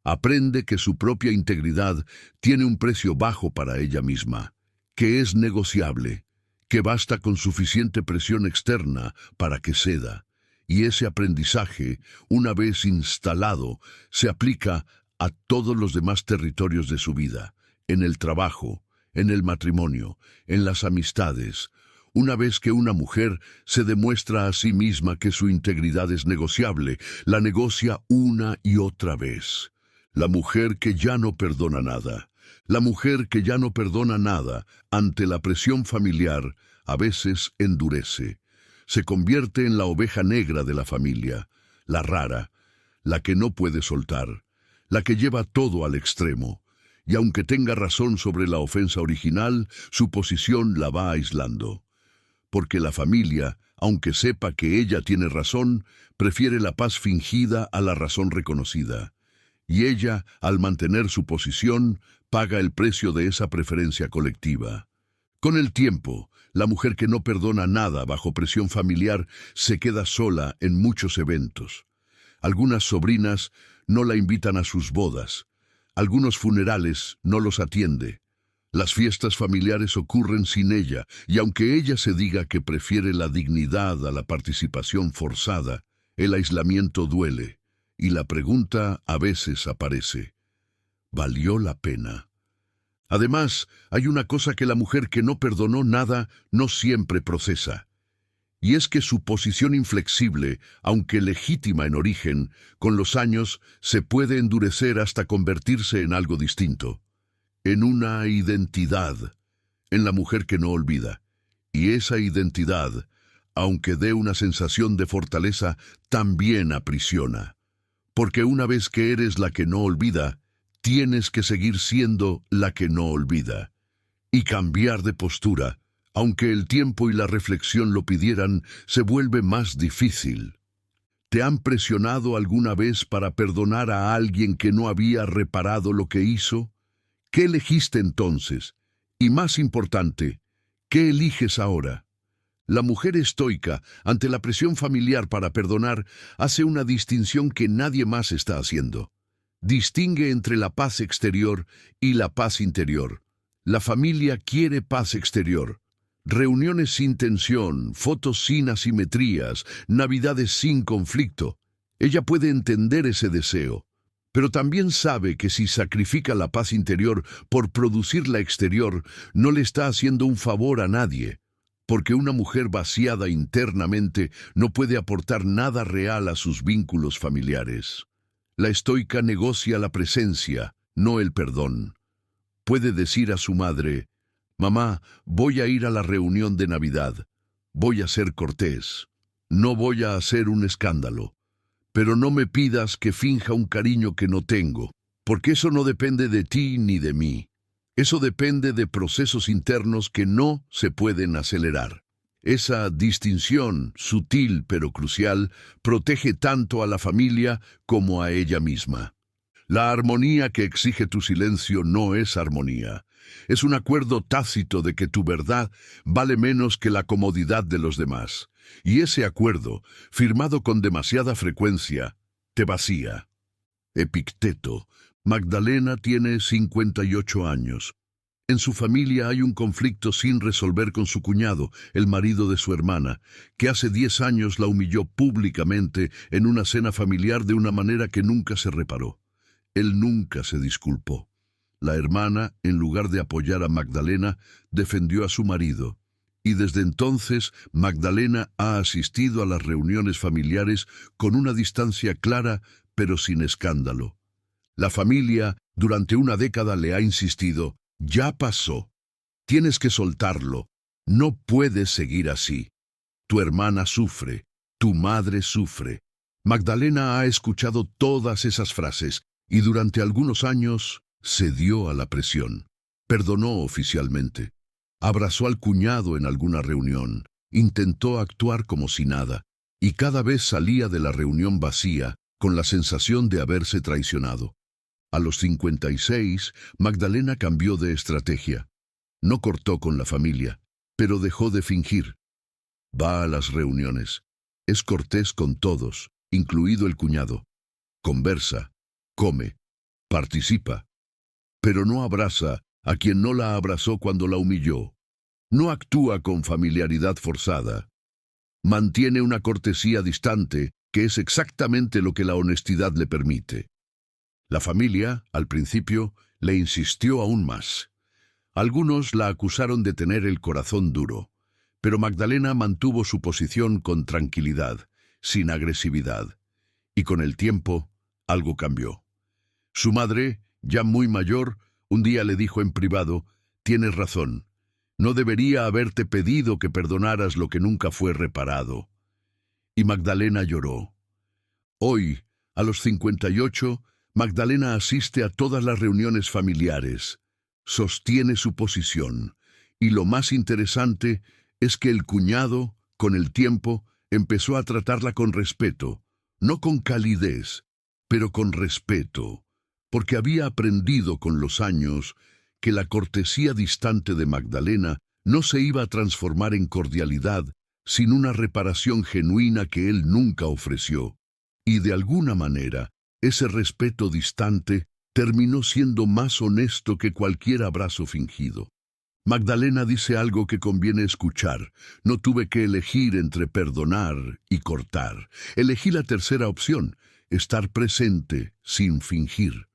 Aprende que su propia integridad tiene un precio bajo para ella misma, que es negociable, que basta con suficiente presión externa para que ceda. Y ese aprendizaje, una vez instalado, se aplica a todos los demás territorios de su vida, en el trabajo, en el matrimonio, en las amistades. Una vez que una mujer se demuestra a sí misma que su integridad es negociable, la negocia una y otra vez. La mujer que ya no perdona nada. La mujer que ya no perdona nada ante la presión familiar a veces endurece. Se convierte en la oveja negra de la familia, la rara, la que no puede soltar, la que lleva todo al extremo. Y aunque tenga razón sobre la ofensa original, su posición la va aislando. Porque la familia, aunque sepa que ella tiene razón, prefiere la paz fingida a la razón reconocida. Y ella, al mantener su posición, paga el precio de esa preferencia colectiva. Con el tiempo, la mujer que no perdona nada bajo presión familiar se queda sola en muchos eventos. Algunas sobrinas no la invitan a sus bodas. Algunos funerales no los atiende. Las fiestas familiares ocurren sin ella, y aunque ella se diga que prefiere la dignidad a la participación forzada, el aislamiento duele. Y la pregunta a veces aparece: ¿valió la pena? Además, hay una cosa que la mujer que no perdonó nada no siempre procesa. Y es que su posición inflexible, aunque legítima en origen, con los años se puede endurecer hasta convertirse en algo distinto. En una identidad, en la mujer que no olvida. Y esa identidad, aunque dé una sensación de fortaleza, también aprisiona. Porque una vez que eres la que no olvida, tienes que seguir siendo la que no olvida. Y cambiar de postura, aunque el tiempo y la reflexión lo pidieran, se vuelve más difícil. ¿Te han presionado alguna vez para perdonar a alguien que no había reparado lo que hizo? ¿Qué elegiste entonces? Y más importante, ¿qué eliges ahora? La mujer estoica, ante la presión familiar para perdonar, hace una distinción que nadie más está haciendo. Distingue entre la paz exterior y la paz interior. La familia quiere paz exterior. Reuniones sin tensión, fotos sin asimetrías, navidades sin conflicto. Ella puede entender ese deseo, pero también sabe que si sacrifica la paz interior por producir la exterior, no le está haciendo un favor a nadie. Porque una mujer vaciada internamente no puede aportar nada real a sus vínculos familiares. La estoica negocia la presencia, no el perdón. Puede decir a su madre: «Mamá, voy a ir a la reunión de Navidad. Voy a ser cortés. No voy a hacer un escándalo. Pero no me pidas que finja un cariño que no tengo, porque eso no depende de ti ni de mí. Eso depende de procesos internos que no se pueden acelerar». Esa distinción, sutil pero crucial, protege tanto a la familia como a ella misma. La armonía que exige tu silencio no es armonía. Es un acuerdo tácito de que tu verdad vale menos que la comodidad de los demás. Y ese acuerdo, firmado con demasiada frecuencia, te vacía. Epicteto. Magdalena tiene 58 años. En su familia hay un conflicto sin resolver con su cuñado, el marido de su hermana, que hace 10 años la humilló públicamente en una cena familiar de una manera que nunca se reparó. Él nunca se disculpó. La hermana, en lugar de apoyar a Magdalena, defendió a su marido. Y desde entonces, Magdalena ha asistido a las reuniones familiares con una distancia clara, pero sin escándalo. La familia, durante una década, le ha insistido: ya pasó, tienes que soltarlo, no puedes seguir así. Tu hermana sufre, tu madre sufre. Magdalena ha escuchado todas esas frases y durante algunos años cedió a la presión. Perdonó oficialmente. Abrazó al cuñado en alguna reunión. Intentó actuar como si nada. Y cada vez salía de la reunión vacía con la sensación de haberse traicionado. A los 56, Magdalena cambió de estrategia. No cortó con la familia, pero dejó de fingir. Va a las reuniones. Es cortés con todos, incluido el cuñado. Conversa, come, participa. Pero no abraza a quien no la abrazó cuando la humilló. No actúa con familiaridad forzada. Mantiene una cortesía distante, que es exactamente lo que la honestidad le permite. La familia, al principio, le insistió aún más. Algunos la acusaron de tener el corazón duro, pero Magdalena mantuvo su posición con tranquilidad, sin agresividad. Y con el tiempo, algo cambió. Su madre, ya muy mayor, un día le dijo en privado: tienes razón, no debería haberte pedido que perdonaras lo que nunca fue reparado. Y Magdalena lloró. Hoy, a los 58, Magdalena asiste a todas las reuniones familiares. Sostiene su posición. Y lo más interesante es que el cuñado, con el tiempo, empezó a tratarla con respeto, no con calidez, pero con respeto, porque había aprendido con los años que la cortesía distante de Magdalena no se iba a transformar en cordialidad sin una reparación genuina que él nunca ofreció. Y de alguna manera, ese respeto distante terminó siendo más honesto que cualquier abrazo fingido. Magdalena dice algo que conviene escuchar: no tuve que elegir entre perdonar y cortar. Elegí la tercera opción, estar presente sin fingir.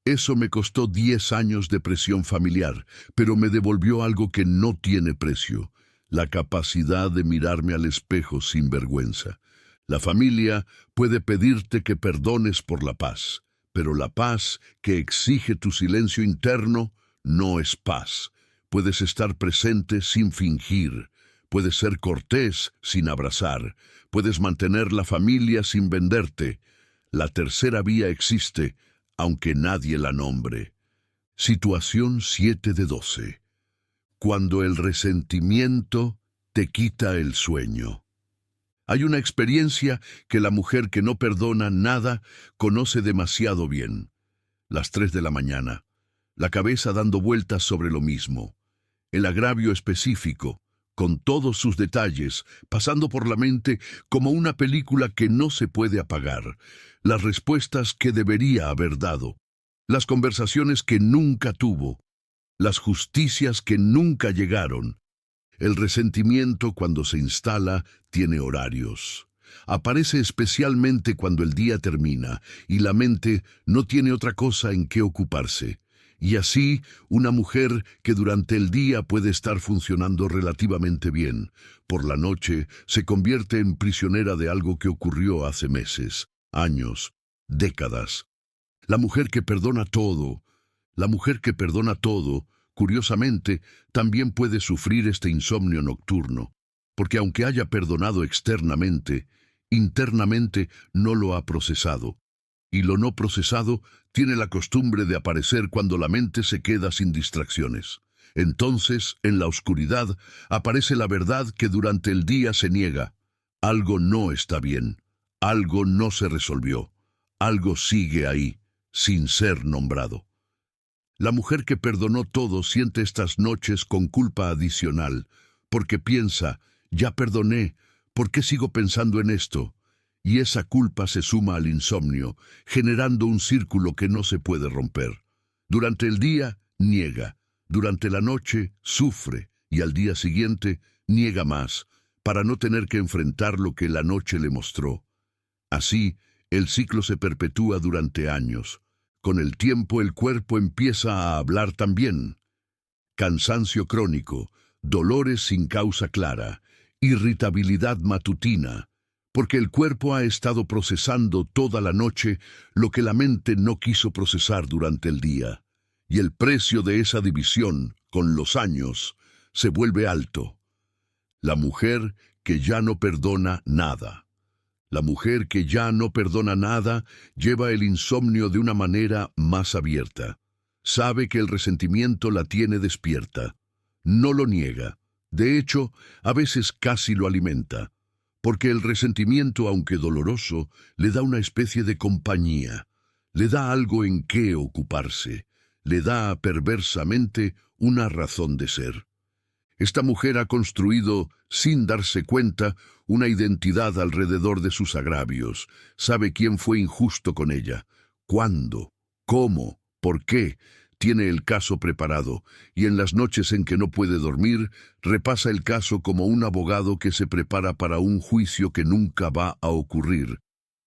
Eso me costó 10 años de presión familiar, pero me devolvió algo que no tiene precio: la capacidad de mirarme al espejo sin vergüenza. La familia puede pedirte que perdones por la paz, pero la paz que exige tu silencio interno no es paz. Puedes estar presente sin fingir, puedes ser cortés sin abrazar, puedes mantener la familia sin venderte. La tercera vía existe, aunque nadie la nombre. Situación 7 de 12. Cuando el resentimiento te quita el sueño. Hay una experiencia que la mujer que no perdona nada conoce demasiado bien. Las 3 de la mañana, la cabeza dando vueltas sobre lo mismo. El agravio específico, con todos sus detalles, pasando por la mente como una película que no se puede apagar. Las respuestas que debería haber dado. Las conversaciones que nunca tuvo. Las justicias que nunca llegaron. El resentimiento, cuando se instala, tiene horarios. Aparece especialmente cuando el día termina y la mente no tiene otra cosa en qué ocuparse. Y así, una mujer que durante el día puede estar funcionando relativamente bien, por la noche se convierte en prisionera de algo que ocurrió hace meses, años, décadas. La mujer que perdona todo, curiosamente, también puede sufrir este insomnio nocturno, porque aunque haya perdonado externamente, internamente no lo ha procesado. Y lo no procesado tiene la costumbre de aparecer cuando la mente se queda sin distracciones. Entonces, en la oscuridad, aparece la verdad que durante el día se niega. Algo no está bien, algo no se resolvió, algo sigue ahí, sin ser nombrado. La mujer que perdonó todo siente estas noches con culpa adicional, porque piensa: ya perdoné, ¿por qué sigo pensando en esto? Y esa culpa se suma al insomnio, generando un círculo que no se puede romper. Durante el día, niega. Durante la noche, sufre. Y al día siguiente, niega más, para no tener que enfrentar lo que la noche le mostró. Así, el ciclo se perpetúa durante años, Con el tiempo el cuerpo empieza a hablar también. Cansancio crónico, dolores sin causa clara, irritabilidad matutina, porque el cuerpo ha estado procesando toda la noche lo que la mente no quiso procesar durante el día. Y el precio de esa división, con los años, se vuelve alto. La mujer que ya no perdona nada. La mujer que ya no perdona nada lleva el insomnio de una manera más abierta. Sabe que el resentimiento la tiene despierta. No lo niega. De hecho, a veces casi lo alimenta. Porque el resentimiento, aunque doloroso, le da una especie de compañía. Le da algo en qué ocuparse. Le da perversamente una razón de ser. Esta mujer ha construido, sin darse cuenta, una identidad alrededor de sus agravios. Sabe quién fue injusto con ella, cuándo, cómo, por qué. Tiene el caso preparado, y en las noches en que no puede dormir, repasa el caso como un abogado que se prepara para un juicio que nunca va a ocurrir.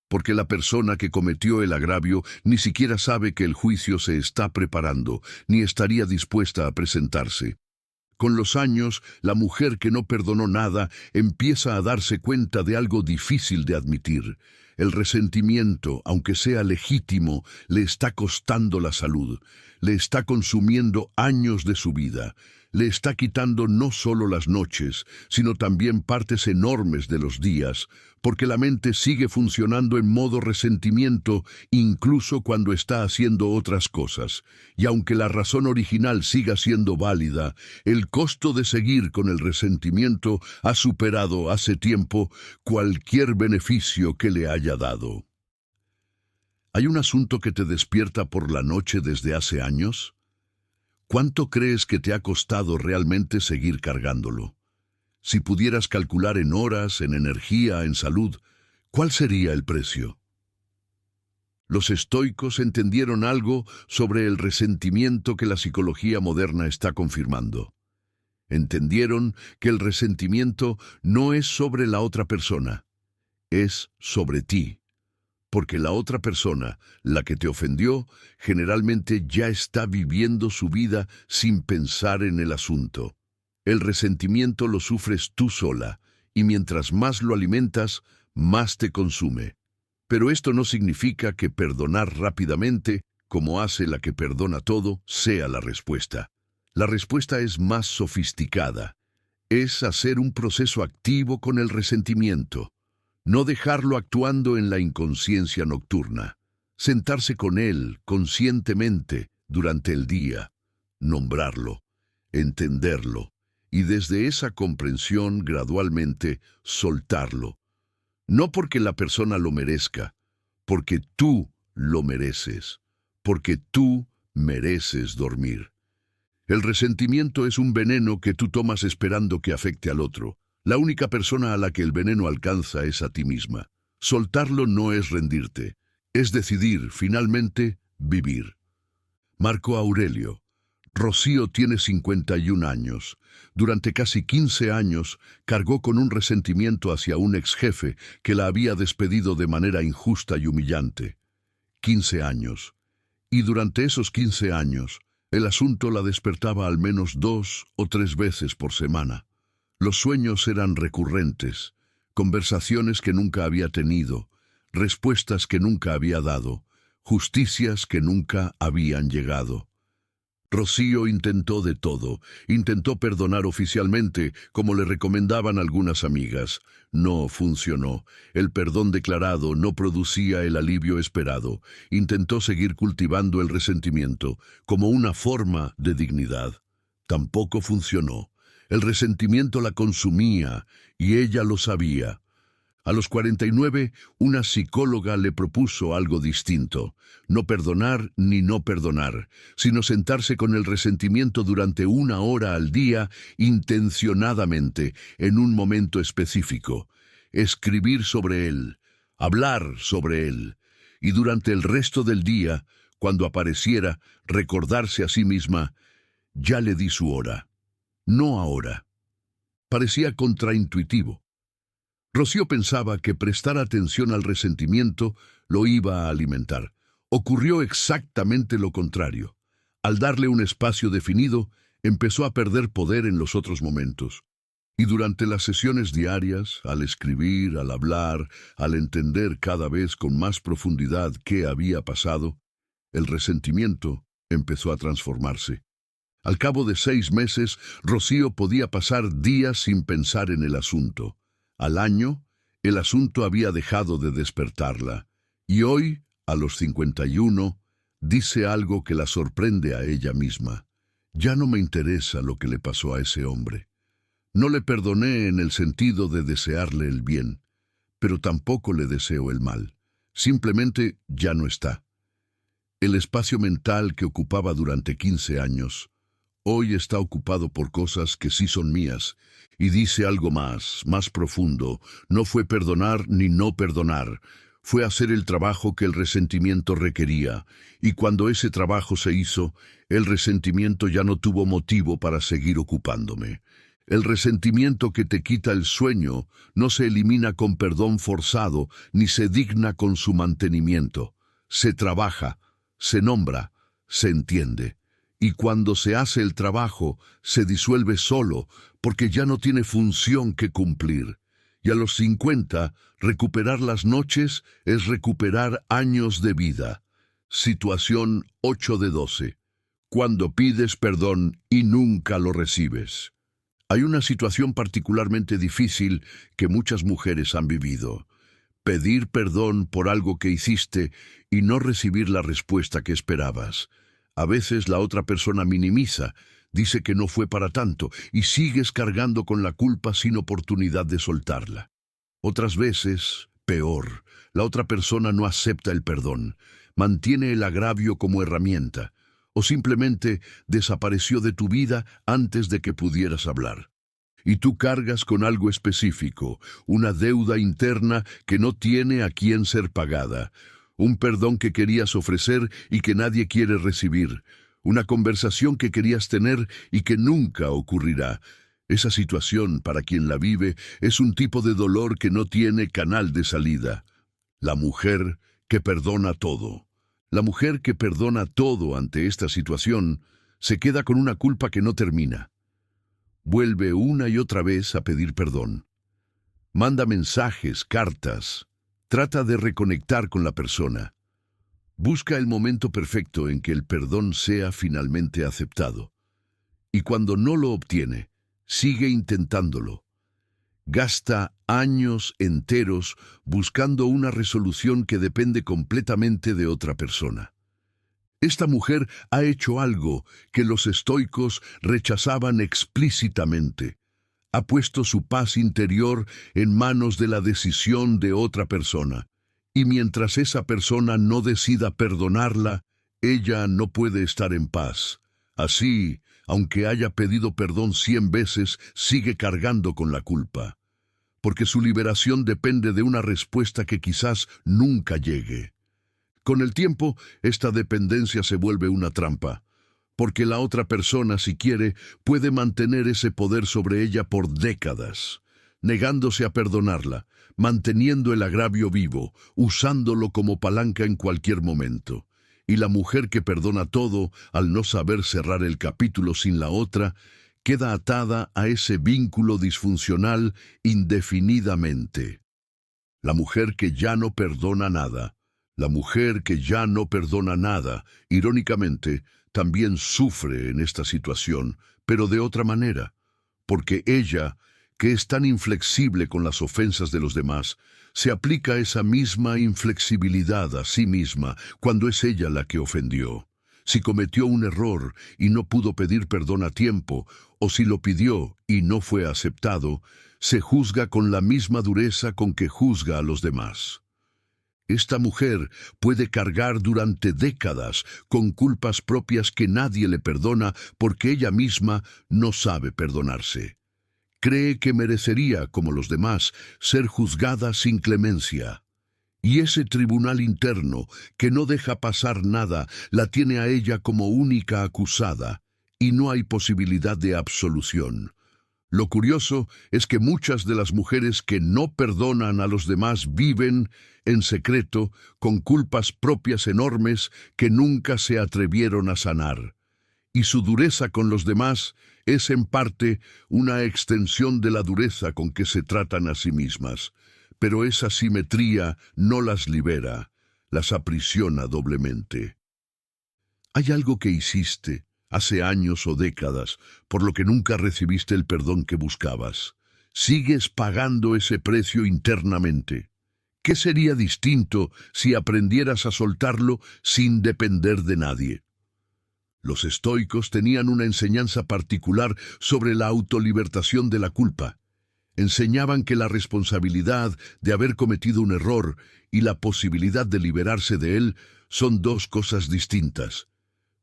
Porque la persona que cometió el agravio ni siquiera sabe que el juicio se está preparando, ni estaría dispuesta a presentarse. Con los años, la mujer que no perdonó nada empieza a darse cuenta de algo difícil de admitir. El resentimiento, aunque sea legítimo, le está costando la salud, le está consumiendo años de su vida, le está quitando no solo las noches, sino también partes enormes de los días, porque la mente sigue funcionando en modo resentimiento incluso cuando está haciendo otras cosas. Y aunque la razón original siga siendo válida, el costo de seguir con el resentimiento ha superado hace tiempo cualquier beneficio que le haya dado. ¿Hay un asunto que te despierta por la noche desde hace años? ¿Cuánto crees que te ha costado realmente seguir cargándolo? Si pudieras calcular en horas, en energía, en salud, ¿cuál sería el precio? Los estoicos entendieron algo sobre el resentimiento que la psicología moderna está confirmando. Entendieron que el resentimiento no es sobre la otra persona, es sobre ti. Porque la otra persona, la que te ofendió, generalmente ya está viviendo su vida sin pensar en el asunto. El resentimiento lo sufres tú sola, y mientras más lo alimentas, más te consume. Pero esto no significa que perdonar rápidamente, como hace la que perdona todo, sea la respuesta. La respuesta es más sofisticada. Es hacer un proceso activo con el resentimiento. No dejarlo actuando en la inconsciencia nocturna. Sentarse con él conscientemente durante el día. Nombrarlo, entenderlo, y desde esa comprensión gradualmente soltarlo. No porque la persona lo merezca, porque tú lo mereces, porque tú mereces dormir. El resentimiento es un veneno que tú tomas esperando que afecte al otro. La única persona a la que el veneno alcanza es a ti misma. Soltarlo no es rendirte, es decidir, finalmente, vivir. Marco Aurelio. Rocío tiene 51 años. Durante casi 15 años cargó con un resentimiento hacia un ex jefe que la había despedido de manera injusta y humillante. 15 años. Y durante esos 15 años, el asunto la despertaba al menos 2 o 3 veces por semana. Los sueños eran recurrentes, conversaciones que nunca había tenido, respuestas que nunca había dado, justicias que nunca habían llegado. Rocío intentó de todo, intentó perdonar oficialmente, como le recomendaban algunas amigas. No funcionó. El perdón declarado no producía el alivio esperado. Intentó seguir cultivando el resentimiento, como una forma de dignidad. Tampoco funcionó. El resentimiento la consumía, y ella lo sabía. A los 49, una psicóloga le propuso algo distinto. No perdonar ni no perdonar, sino sentarse con el resentimiento durante 1 hora al día, intencionadamente, en un momento específico. Escribir sobre él, hablar sobre él, y durante el resto del día, cuando apareciera, recordarse a sí misma, ya le di su hora. No ahora. Parecía contraintuitivo. Rocío pensaba que prestar atención al resentimiento lo iba a alimentar. Ocurrió exactamente lo contrario. Al darle un espacio definido, empezó a perder poder en los otros momentos. Y durante las sesiones diarias, al escribir, al hablar, al entender cada vez con más profundidad qué había pasado, el resentimiento empezó a transformarse. Al cabo de 6 meses, Rocío podía pasar días sin pensar en el asunto. Al año, el asunto había dejado de despertarla. Y hoy, a los 51, dice algo que la sorprende a ella misma. Ya no me interesa lo que le pasó a ese hombre. No le perdoné en el sentido de desearle el bien, pero tampoco le deseo el mal. Simplemente ya no está. El espacio mental que ocupaba durante 15 años, hoy está ocupado por cosas que sí son mías, y dice algo más profundo. No fue perdonar ni no perdonar, fue hacer el trabajo que el resentimiento requería, y cuando ese trabajo se hizo, el resentimiento ya no tuvo motivo para seguir ocupándome. El resentimiento que te quita el sueño no se elimina con perdón forzado, ni se digna con su mantenimiento. Se trabaja, se nombra, se entiende. Y cuando se hace el trabajo, se disuelve solo, porque ya no tiene función que cumplir. Y a los 50, recuperar las noches es recuperar años de vida. Situación 8 de 12. Cuando pides perdón y nunca lo recibes. Hay una situación particularmente difícil que muchas mujeres han vivido. Pedir perdón por algo que hiciste y no recibir la respuesta que esperabas. A veces la otra persona minimiza, dice que no fue para tanto y sigues cargando con la culpa sin oportunidad de soltarla. Otras veces, peor, la otra persona no acepta el perdón, mantiene el agravio como herramienta, o simplemente desapareció de tu vida antes de que pudieras hablar. Y tú cargas con algo específico, una deuda interna que no tiene a quién ser pagada, un perdón que querías ofrecer y que nadie quiere recibir, una conversación que querías tener y que nunca ocurrirá. Esa situación, para quien la vive, es un tipo de dolor que no tiene canal de salida. La mujer que perdona todo. La mujer que perdona todo ante esta situación se queda con una culpa que no termina. Vuelve una y otra vez a pedir perdón. Manda mensajes, cartas. Trata de reconectar con la persona. Busca el momento perfecto en que el perdón sea finalmente aceptado. Y cuando no lo obtiene, sigue intentándolo. Gasta años enteros buscando una resolución que depende completamente de otra persona. Esta mujer ha hecho algo que los estoicos rechazaban explícitamente. Ha puesto su paz interior en manos de la decisión de otra persona. Y mientras esa persona no decida perdonarla, ella no puede estar en paz. Así, aunque haya pedido perdón 100 veces, sigue cargando con la culpa. Porque su liberación depende de una respuesta que quizás nunca llegue. Con el tiempo, esta dependencia se vuelve una trampa, porque la otra persona, si quiere, puede mantener ese poder sobre ella por décadas, negándose a perdonarla, manteniendo el agravio vivo, usándolo como palanca en cualquier momento. Y la mujer que perdona todo, al no saber cerrar el capítulo sin la otra, queda atada a ese vínculo disfuncional indefinidamente. La mujer que ya no perdona nada, la mujer que ya no perdona nada, irónicamente, también sufre en esta situación, pero de otra manera, porque ella, que es tan inflexible con las ofensas de los demás, se aplica esa misma inflexibilidad a sí misma cuando es ella la que ofendió. Si cometió un error y no pudo pedir perdón a tiempo, o si lo pidió y no fue aceptado, se juzga con la misma dureza con que juzga a los demás. Esta mujer puede cargar durante décadas con culpas propias que nadie le perdona porque ella misma no sabe perdonarse. Cree que merecería, como los demás, ser juzgada sin clemencia. Y ese tribunal interno, que no deja pasar nada, la tiene a ella como única acusada, y no hay posibilidad de absolución. Lo curioso es que muchas de las mujeres que no perdonan a los demás viven, en secreto, con culpas propias enormes que nunca se atrevieron a sanar. Y su dureza con los demás es en parte una extensión de la dureza con que se tratan a sí mismas. Pero esa simetría no las libera, las aprisiona doblemente. Hay algo que hiciste hace años o décadas, por lo que nunca recibiste el perdón que buscabas. Sigues pagando ese precio internamente. ¿Qué sería distinto si aprendieras a soltarlo sin depender de nadie? Los estoicos tenían una enseñanza particular sobre la autolibertación de la culpa. Enseñaban que la responsabilidad de haber cometido un error y la posibilidad de liberarse de él son dos cosas distintas.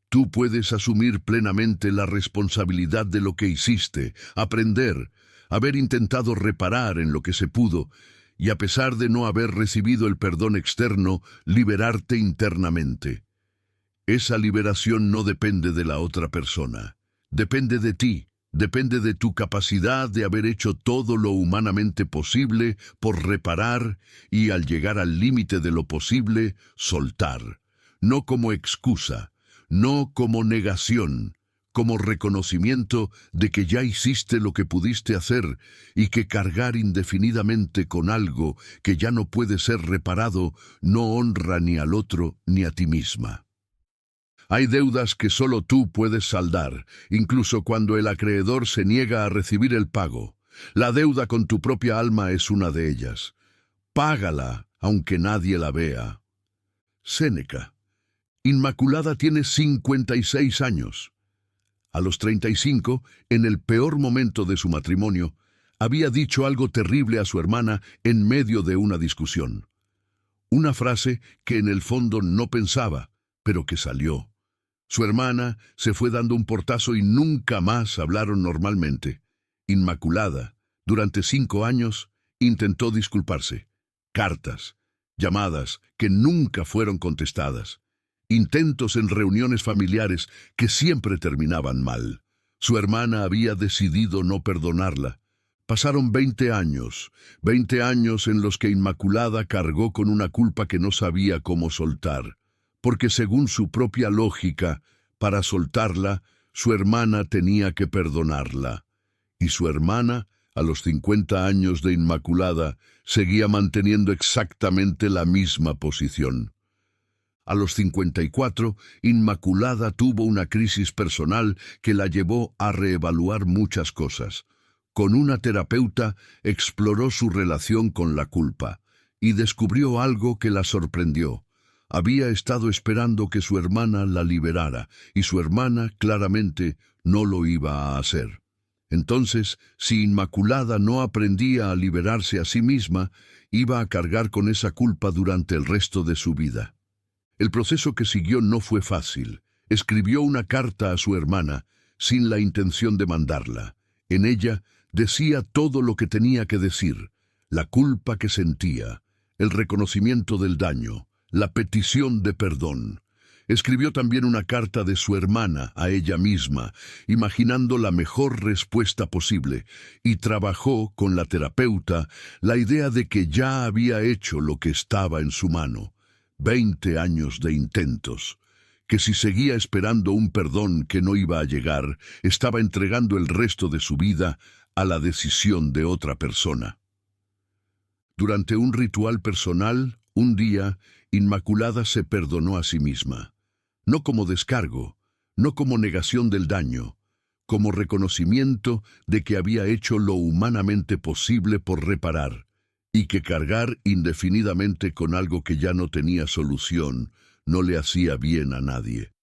Tú puedes asumir plenamente la responsabilidad de lo que hiciste, aprender, haber intentado reparar en lo que se pudo, y a pesar de no haber recibido el perdón externo, liberarte internamente. Esa liberación no depende de la otra persona, depende de ti, depende de tu capacidad de haber hecho todo lo humanamente posible por reparar y al llegar al límite de lo posible, soltar, no como excusa, no como negación, como reconocimiento de que ya hiciste lo que pudiste hacer y que cargar indefinidamente con algo que ya no puede ser reparado no honra ni al otro ni a ti misma. Hay deudas que solo tú puedes saldar, incluso cuando el acreedor se niega a recibir el pago. La deuda con tu propia alma es una de ellas. Págala, aunque nadie la vea. Séneca. Inmaculada tiene 56 años. A los 35, en el peor momento de su matrimonio, había dicho algo terrible a su hermana en medio de una discusión. Una frase que en el fondo no pensaba, pero que salió. Su hermana se fue dando un portazo y nunca más hablaron normalmente. Inmaculada, durante 5 años, intentó disculparse. Cartas, llamadas que nunca fueron contestadas. Intentos en reuniones familiares que siempre terminaban mal. Su hermana había decidido no perdonarla. Pasaron 20 años en los que Inmaculada cargó con una culpa que no sabía cómo soltar. Porque según su propia lógica, para soltarla, su hermana tenía que perdonarla. Y su hermana, a los 50 años de Inmaculada, seguía manteniendo exactamente la misma posición. A los 54, Inmaculada tuvo una crisis personal que la llevó a reevaluar muchas cosas. Con una terapeuta, exploró su relación con la culpa y descubrió algo que la sorprendió. Había estado esperando que su hermana la liberara, y su hermana claramente no lo iba a hacer. Entonces, si Inmaculada no aprendía a liberarse a sí misma, iba a cargar con esa culpa durante el resto de su vida. El proceso que siguió no fue fácil. Escribió una carta a su hermana, sin la intención de mandarla. En ella decía todo lo que tenía que decir, la culpa que sentía, el reconocimiento del daño, la petición de perdón. Escribió también una carta de su hermana a ella misma, imaginando la mejor respuesta posible, y trabajó con la terapeuta la idea de que ya había hecho lo que estaba en su mano. 20 años de intentos, que si seguía esperando un perdón que no iba a llegar, estaba entregando el resto de su vida a la decisión de otra persona. Durante un ritual personal, un día, Inmaculada se perdonó a sí misma, no como descargo, no como negación del daño, como reconocimiento de que había hecho lo humanamente posible por reparar, y que cargar indefinidamente con algo que ya no tenía solución no le hacía bien a nadie.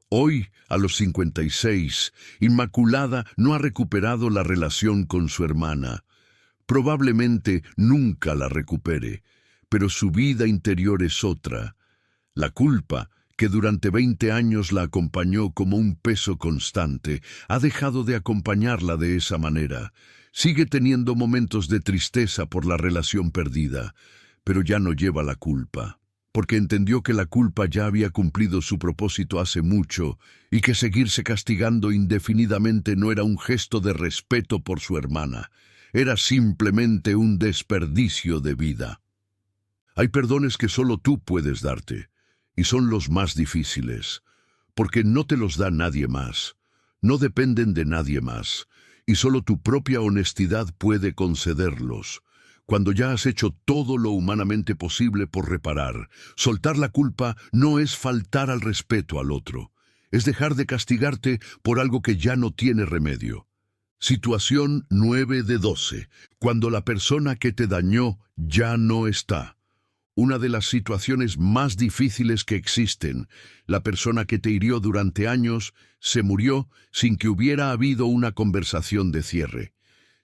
Hoy, a los 56, Inmaculada no ha recuperado la relación con su hermana. Probablemente nunca la recupere, pero su vida interior es otra. La culpa, que durante 20 años la acompañó como un peso constante, ha dejado de acompañarla de esa manera. Sigue teniendo momentos de tristeza por la relación perdida, pero ya no lleva la culpa. porque entendió que la culpa ya había cumplido su propósito hace mucho y que seguirse castigando indefinidamente no era un gesto de respeto por su hermana, era simplemente un desperdicio de vida. Hay perdones que solo tú puedes darte, y son los más difíciles, porque no te los da nadie más, no dependen de nadie más, y solo tu propia honestidad puede concederlos. Cuando ya has hecho todo lo humanamente posible por reparar, soltar la culpa no es faltar al respeto al otro, es dejar de castigarte por algo que ya no tiene remedio. Situación 9 de 12. Cuando la persona que te dañó ya no está. Una de las situaciones más difíciles que existen. La persona que te hirió durante años se murió sin que hubiera habido una conversación de cierre.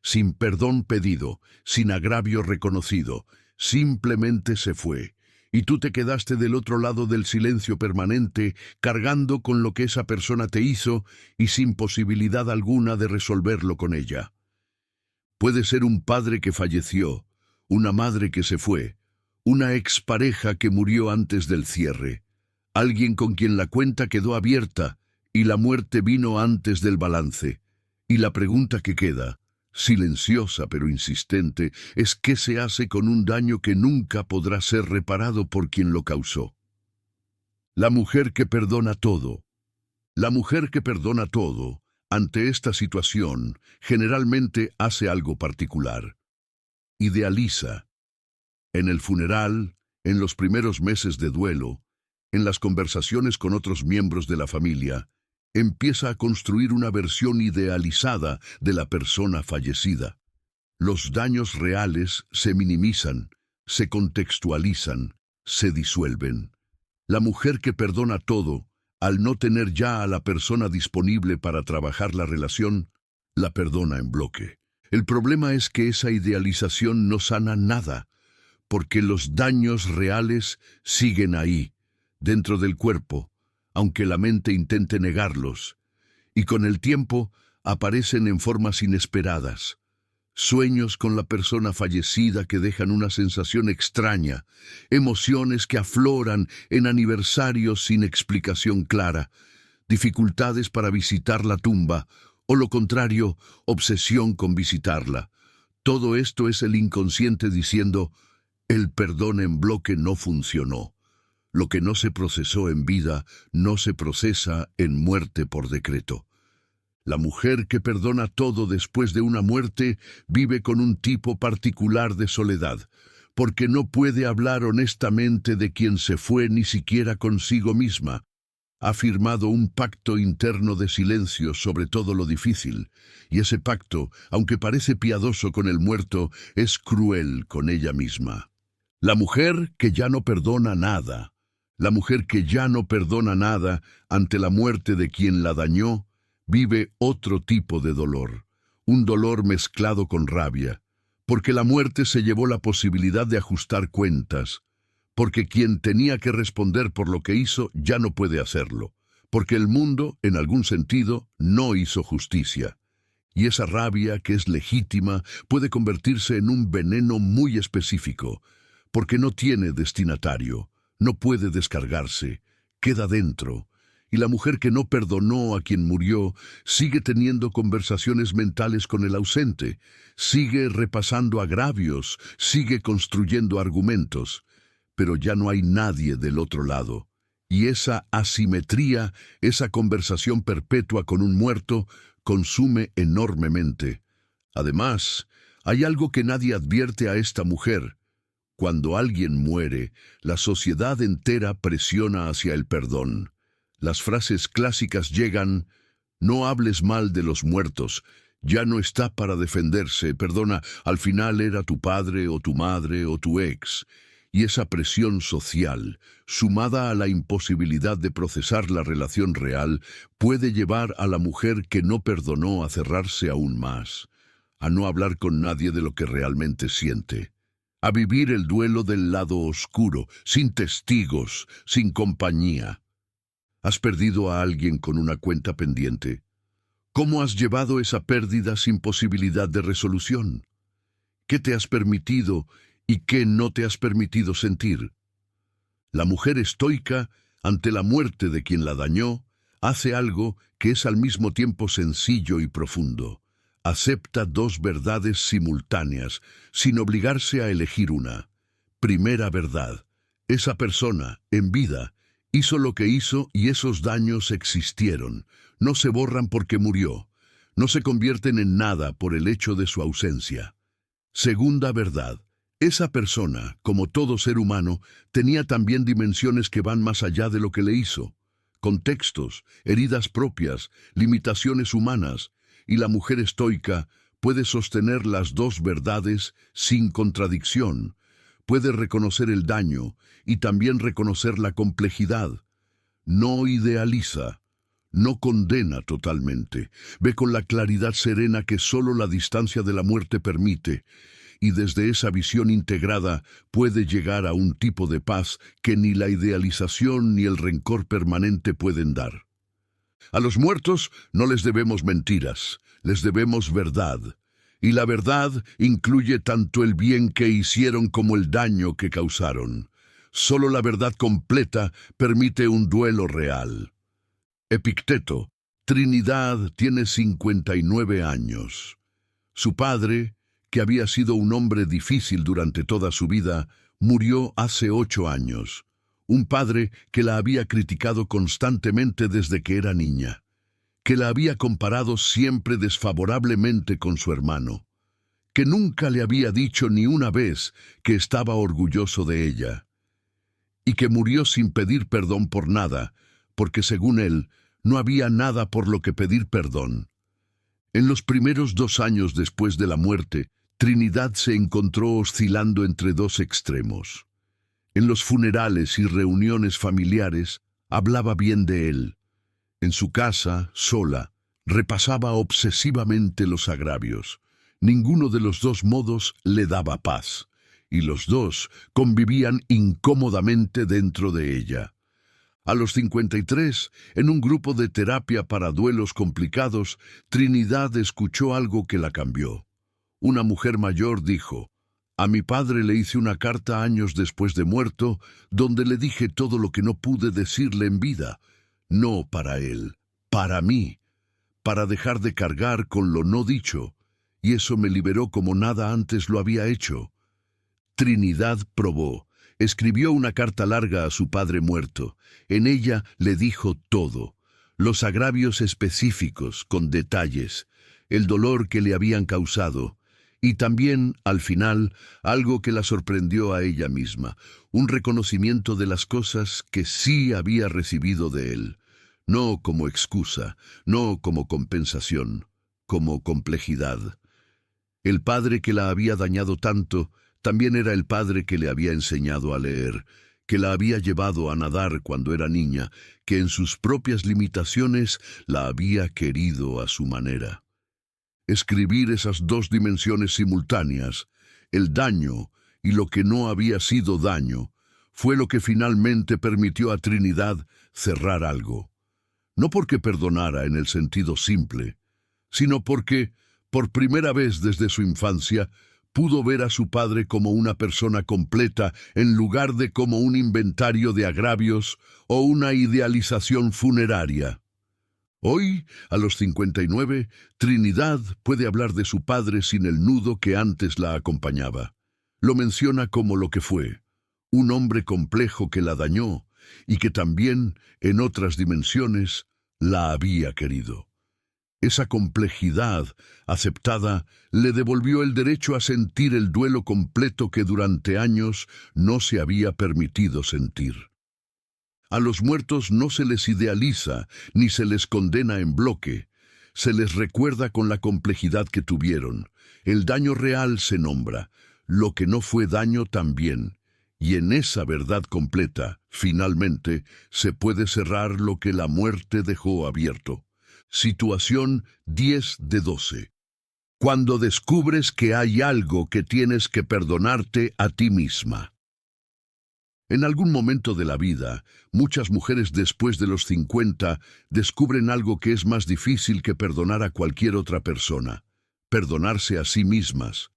Sin perdón pedido, sin agravio reconocido, simplemente se fue. Y tú te quedaste del otro lado del silencio permanente, cargando con lo que esa persona te hizo y sin posibilidad alguna de resolverlo con ella. Puede ser un padre que falleció, una madre que se fue, una expareja que murió antes del cierre, alguien con quien la cuenta quedó abierta y la muerte vino antes del balance. Y la pregunta que queda, silenciosa pero insistente, es ¿qué se hace con un daño que nunca podrá ser reparado por quien lo causó? La mujer que perdona todo. La mujer que perdona todo, ante esta situación, generalmente hace algo particular. Idealiza. En el funeral, en los primeros meses de duelo, en las conversaciones con otros miembros de la familia, empieza a construir una versión idealizada de la persona fallecida. Los daños reales se minimizan, se contextualizan, se disuelven. La mujer que perdona todo, al no tener ya a la persona disponible para trabajar la relación, la perdona en bloque. El problema es que esa idealización no sana nada, porque los daños reales siguen ahí, dentro del cuerpo, aunque la mente intente negarlos, y con el tiempo aparecen en formas inesperadas. Sueños con la persona fallecida que dejan una sensación extraña, emociones que afloran en aniversarios sin explicación clara, dificultades para visitar la tumba, o lo contrario, obsesión con visitarla. Todo esto es el inconsciente diciendo: el perdón en bloque no funcionó. Lo que no se procesó en vida no se procesa en muerte por decreto. La mujer que perdona todo después de una muerte vive con un tipo particular de soledad, porque no puede hablar honestamente de quien se fue ni siquiera consigo misma. Ha firmado un pacto interno de silencio sobre todo lo difícil, y ese pacto, aunque parece piadoso con el muerto, es cruel con ella misma. La mujer que ya no perdona nada, la mujer que ya no perdona nada ante la muerte de quien la dañó, vive otro tipo de dolor, un dolor mezclado con rabia, porque la muerte se llevó la posibilidad de ajustar cuentas, porque quien tenía que responder por lo que hizo ya no puede hacerlo, porque el mundo, en algún sentido, no hizo justicia. Y esa rabia, que es legítima, puede convertirse en un veneno muy específico, porque no tiene destinatario, no puede descargarse, queda dentro. Y la mujer que no perdonó a quien murió sigue teniendo conversaciones mentales con el ausente, sigue repasando agravios, sigue construyendo argumentos, pero ya no hay nadie del otro lado. Y esa asimetría, esa conversación perpetua con un muerto, consume enormemente. Además, hay algo que nadie advierte a esta mujer. Cuando alguien muere, la sociedad entera presiona hacia el perdón. Las frases clásicas llegan: no hables mal de los muertos, ya no está para defenderse, perdona, al final era tu padre o tu madre o tu ex. Y esa presión social, sumada a la imposibilidad de procesar la relación real, puede llevar a la mujer que no perdonó a cerrarse aún más, a no hablar con nadie de lo que realmente siente, a vivir el duelo del lado oscuro, sin testigos, sin compañía. ¿Has perdido a alguien con una cuenta pendiente? ¿Cómo has llevado esa pérdida sin posibilidad de resolución? ¿Qué te has permitido y qué no te has permitido sentir? La mujer estoica, ante la muerte de quien la dañó, hace algo que es al mismo tiempo sencillo y profundo. Acepta dos verdades simultáneas, sin obligarse a elegir una. Primera verdad: esa persona, en vida, hizo lo que hizo y esos daños existieron. No se borran porque murió. No se convierten en nada por el hecho de su ausencia. Segunda verdad: esa persona, como todo ser humano, tenía también dimensiones que van más allá de lo que le hizo. Contextos, heridas propias, limitaciones humanas, y la mujer estoica puede sostener las dos verdades sin contradicción. Puede reconocer el daño y también reconocer la complejidad. No idealiza, no condena totalmente, ve con la claridad serena que solo la distancia de la muerte permite, y desde esa visión integrada puede llegar a un tipo de paz que ni la idealización ni el rencor permanente pueden dar. A los muertos no les debemos mentiras, les debemos verdad. Y la verdad incluye tanto el bien que hicieron como el daño que causaron. Solo la verdad completa permite un duelo real. Epicteto: Trinidad tiene 59 años. Su padre, que había sido un hombre difícil durante toda su vida, murió hace 8 años. Un padre que la había criticado constantemente desde que era niña, que la había comparado siempre desfavorablemente con su hermano, que nunca le había dicho ni una vez que estaba orgulloso de ella, y que murió sin pedir perdón por nada, porque según él, no había nada por lo que pedir perdón. En los primeros 2 años después de la muerte, Trinidad se encontró oscilando entre dos extremos. En los funerales y reuniones familiares, hablaba bien de él. En su casa, sola, repasaba obsesivamente los agravios. Ninguno de los dos modos le daba paz, y los dos convivían incómodamente dentro de ella. A los 53, en un grupo de terapia para duelos complicados, Trinidad escuchó algo que la cambió. Una mujer mayor dijo: «A mi padre le hice una carta años después de muerto, donde le dije todo lo que no pude decirle en vida. No para él, para mí, para dejar de cargar con lo no dicho, y eso me liberó como nada antes lo había hecho». Trinidad probó. Escribió una carta larga a su padre muerto. En ella le dijo todo: los agravios específicos, con detalles, el dolor que le habían causado, y también, al final, algo que la sorprendió a ella misma, un reconocimiento de las cosas que sí había recibido de él, no como excusa, no como compensación, como complejidad. El padre que la había dañado tanto también era el padre que le había enseñado a leer, que la había llevado a nadar cuando era niña, que en sus propias limitaciones la había querido a su manera. Escribir esas dos dimensiones simultáneas, el daño y lo que no había sido daño, fue lo que finalmente permitió a Trinidad cerrar algo. No porque perdonara en el sentido simple, sino porque, por primera vez desde su infancia, pudo ver a su padre como una persona completa en lugar de como un inventario de agravios o una idealización funeraria. Hoy, a los 59, Trinidad puede hablar de su padre sin el nudo que antes la acompañaba. Lo menciona como lo que fue, un hombre complejo que la dañó y que también, en otras dimensiones, la había querido. Esa complejidad aceptada le devolvió el derecho a sentir el duelo completo que durante años no se había permitido sentir. A los muertos no se les idealiza ni se les condena en bloque. Se les recuerda con la complejidad que tuvieron. El daño real se nombra, lo que no fue daño también. Y en esa verdad completa, finalmente, se puede cerrar lo que la muerte dejó abierto. Situación 10 de 12. Cuando descubres que hay algo que tienes que perdonarte a ti misma. En algún momento de la vida, muchas mujeres después de los 50 descubren algo que es más difícil que perdonar a cualquier otra persona: perdonarse a sí mismas.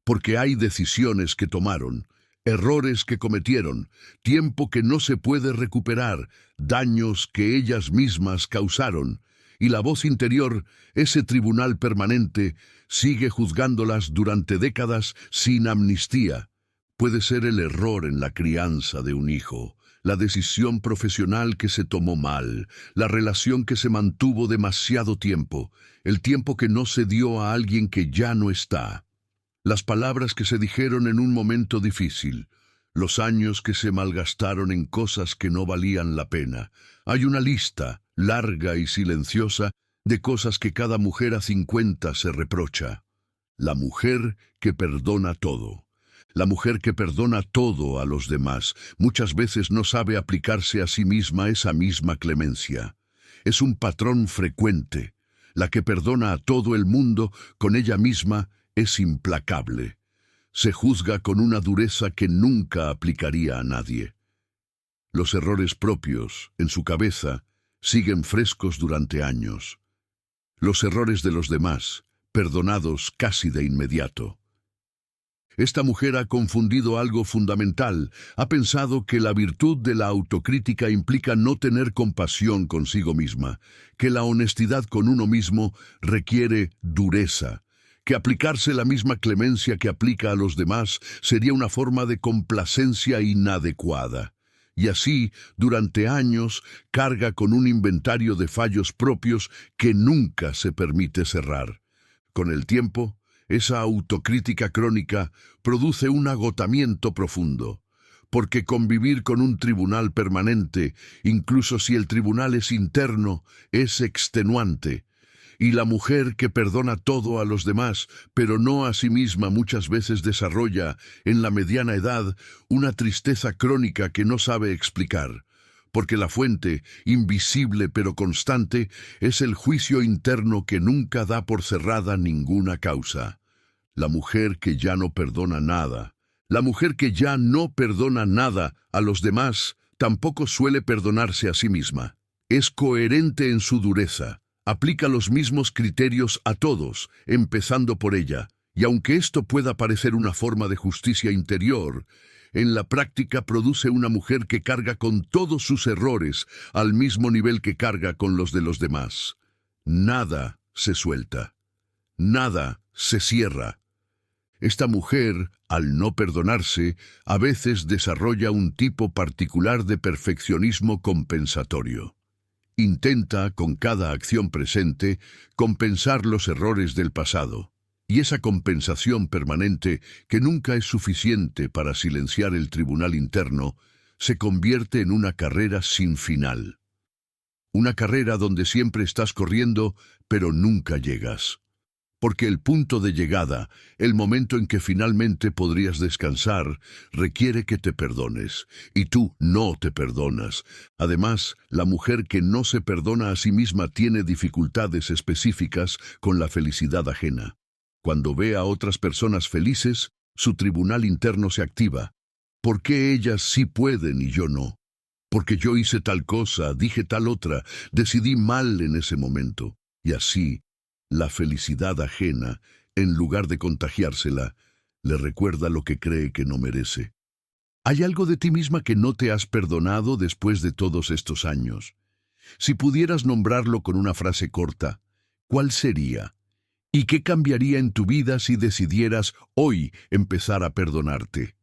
Porque hay decisiones que tomaron, errores que cometieron, tiempo que no se puede recuperar, daños que ellas mismas causaron, y la voz interior, ese tribunal permanente, sigue juzgándolas durante décadas sin amnistía. Puede ser el error en la crianza de un hijo, la decisión profesional que se tomó mal, la relación que se mantuvo demasiado tiempo, el tiempo que no se dio a alguien que ya no está, las palabras que se dijeron en un momento difícil, los años que se malgastaron en cosas que no valían la pena. Hay una lista, larga y silenciosa, de cosas que cada mujer a 50 se reprocha. La mujer que perdona todo. La mujer que perdona todo a los demás, muchas veces no sabe aplicarse a sí misma esa misma clemencia. Es un patrón frecuente. La que perdona a todo el mundo, con ella misma, es implacable. Se juzga con una dureza que nunca aplicaría a nadie. Los errores propios, en su cabeza, siguen frescos durante años. Los errores de los demás, perdonados casi de inmediato. Esta mujer ha confundido algo fundamental. Ha pensado que la virtud de la autocrítica implica no tener compasión consigo misma, que la honestidad con uno mismo requiere dureza, que aplicarse la misma clemencia que aplica a los demás sería una forma de complacencia inadecuada. Y así, durante años, carga con un inventario de fallos propios que nunca se permite cerrar. Con el tiempo, esa autocrítica crónica produce un agotamiento profundo, porque convivir con un tribunal permanente, incluso si el tribunal es interno, es extenuante. Y la mujer que perdona todo a los demás, pero no a sí misma, muchas veces desarrolla, en la mediana edad, una tristeza crónica que no sabe explicar, porque la fuente, invisible pero constante, es el juicio interno que nunca da por cerrada ninguna causa. La mujer que ya no perdona nada, la mujer que ya no perdona nada a los demás, tampoco suele perdonarse a sí misma. Es coherente en su dureza. Aplica los mismos criterios a todos, empezando por ella, y aunque esto pueda parecer una forma de justicia interior, en la práctica produce una mujer que carga con todos sus errores al mismo nivel que carga con los de los demás. Nada se suelta, nada se cierra. Esta mujer, al no perdonarse, a veces desarrolla un tipo particular de perfeccionismo compensatorio. Intenta, con cada acción presente, compensar los errores del pasado. Y esa compensación permanente, que nunca es suficiente para silenciar el tribunal interno, se convierte en una carrera sin final. Una carrera donde siempre estás corriendo, pero nunca llegas. Porque el punto de llegada, el momento en que finalmente podrías descansar, requiere que te perdones, y tú no te perdonas. Además, la mujer que no se perdona a sí misma tiene dificultades específicas con la felicidad ajena. Cuando ve a otras personas felices, su tribunal interno se activa. ¿Por qué ellas sí pueden y yo no? Porque yo hice tal cosa, dije tal otra, decidí mal en ese momento. Y así, la felicidad ajena, en lugar de contagiársela, le recuerda lo que cree que no merece. ¿Hay algo de ti misma que no te has perdonado después de todos estos años? Si pudieras nombrarlo con una frase corta, ¿cuál sería? ¿Y qué cambiaría en tu vida si decidieras hoy empezar a perdonarte?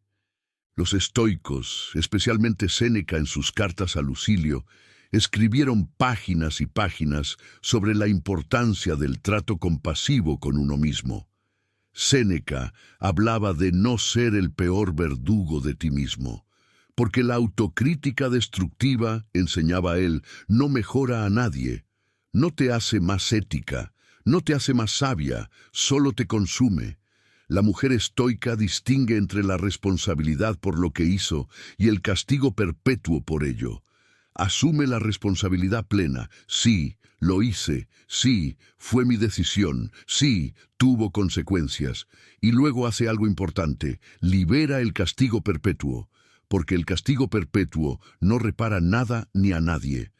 Los estoicos, especialmente Séneca en sus cartas a Lucilio, escribieron páginas y páginas sobre la importancia del trato compasivo con uno mismo. Séneca hablaba de no ser el peor verdugo de ti mismo, porque la autocrítica destructiva, enseñaba él, no mejora a nadie, no te hace más ética, no te hace más sabia, solo te consume. La mujer estoica distingue entre la responsabilidad por lo que hizo y el castigo perpetuo por ello. Asume la responsabilidad plena. Sí, lo hice. Sí, fue mi decisión. Sí, tuvo consecuencias. Y luego hace algo importante. Libera el castigo perpetuo. Porque el castigo perpetuo no repara nada ni a nadie.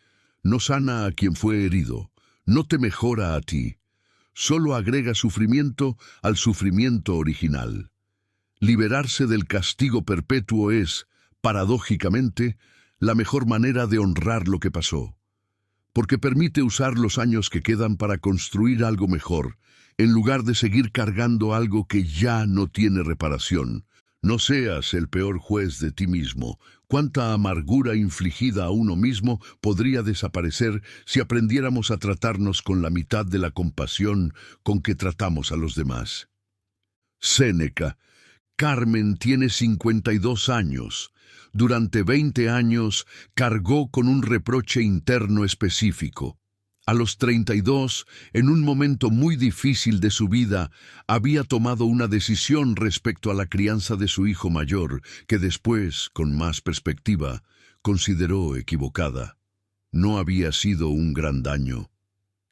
No sana a quien fue herido. No te mejora a ti. Solo agrega sufrimiento al sufrimiento original. Liberarse del castigo perpetuo es, paradójicamente, la mejor manera de honrar lo que pasó, porque permite usar los años que quedan para construir algo mejor, en lugar de seguir cargando algo que ya no tiene reparación. No seas el peor juez de ti mismo. Cuánta amargura infligida a uno mismo podría desaparecer si aprendiéramos a tratarnos con la mitad de la compasión con que tratamos a los demás. Séneca. Carmen tiene 52 años. Durante 20 años cargó con un reproche interno específico. A los 32, en un momento muy difícil de su vida, había tomado una decisión respecto a la crianza de su hijo mayor, que después, con más perspectiva, consideró equivocada. No había sido un gran daño.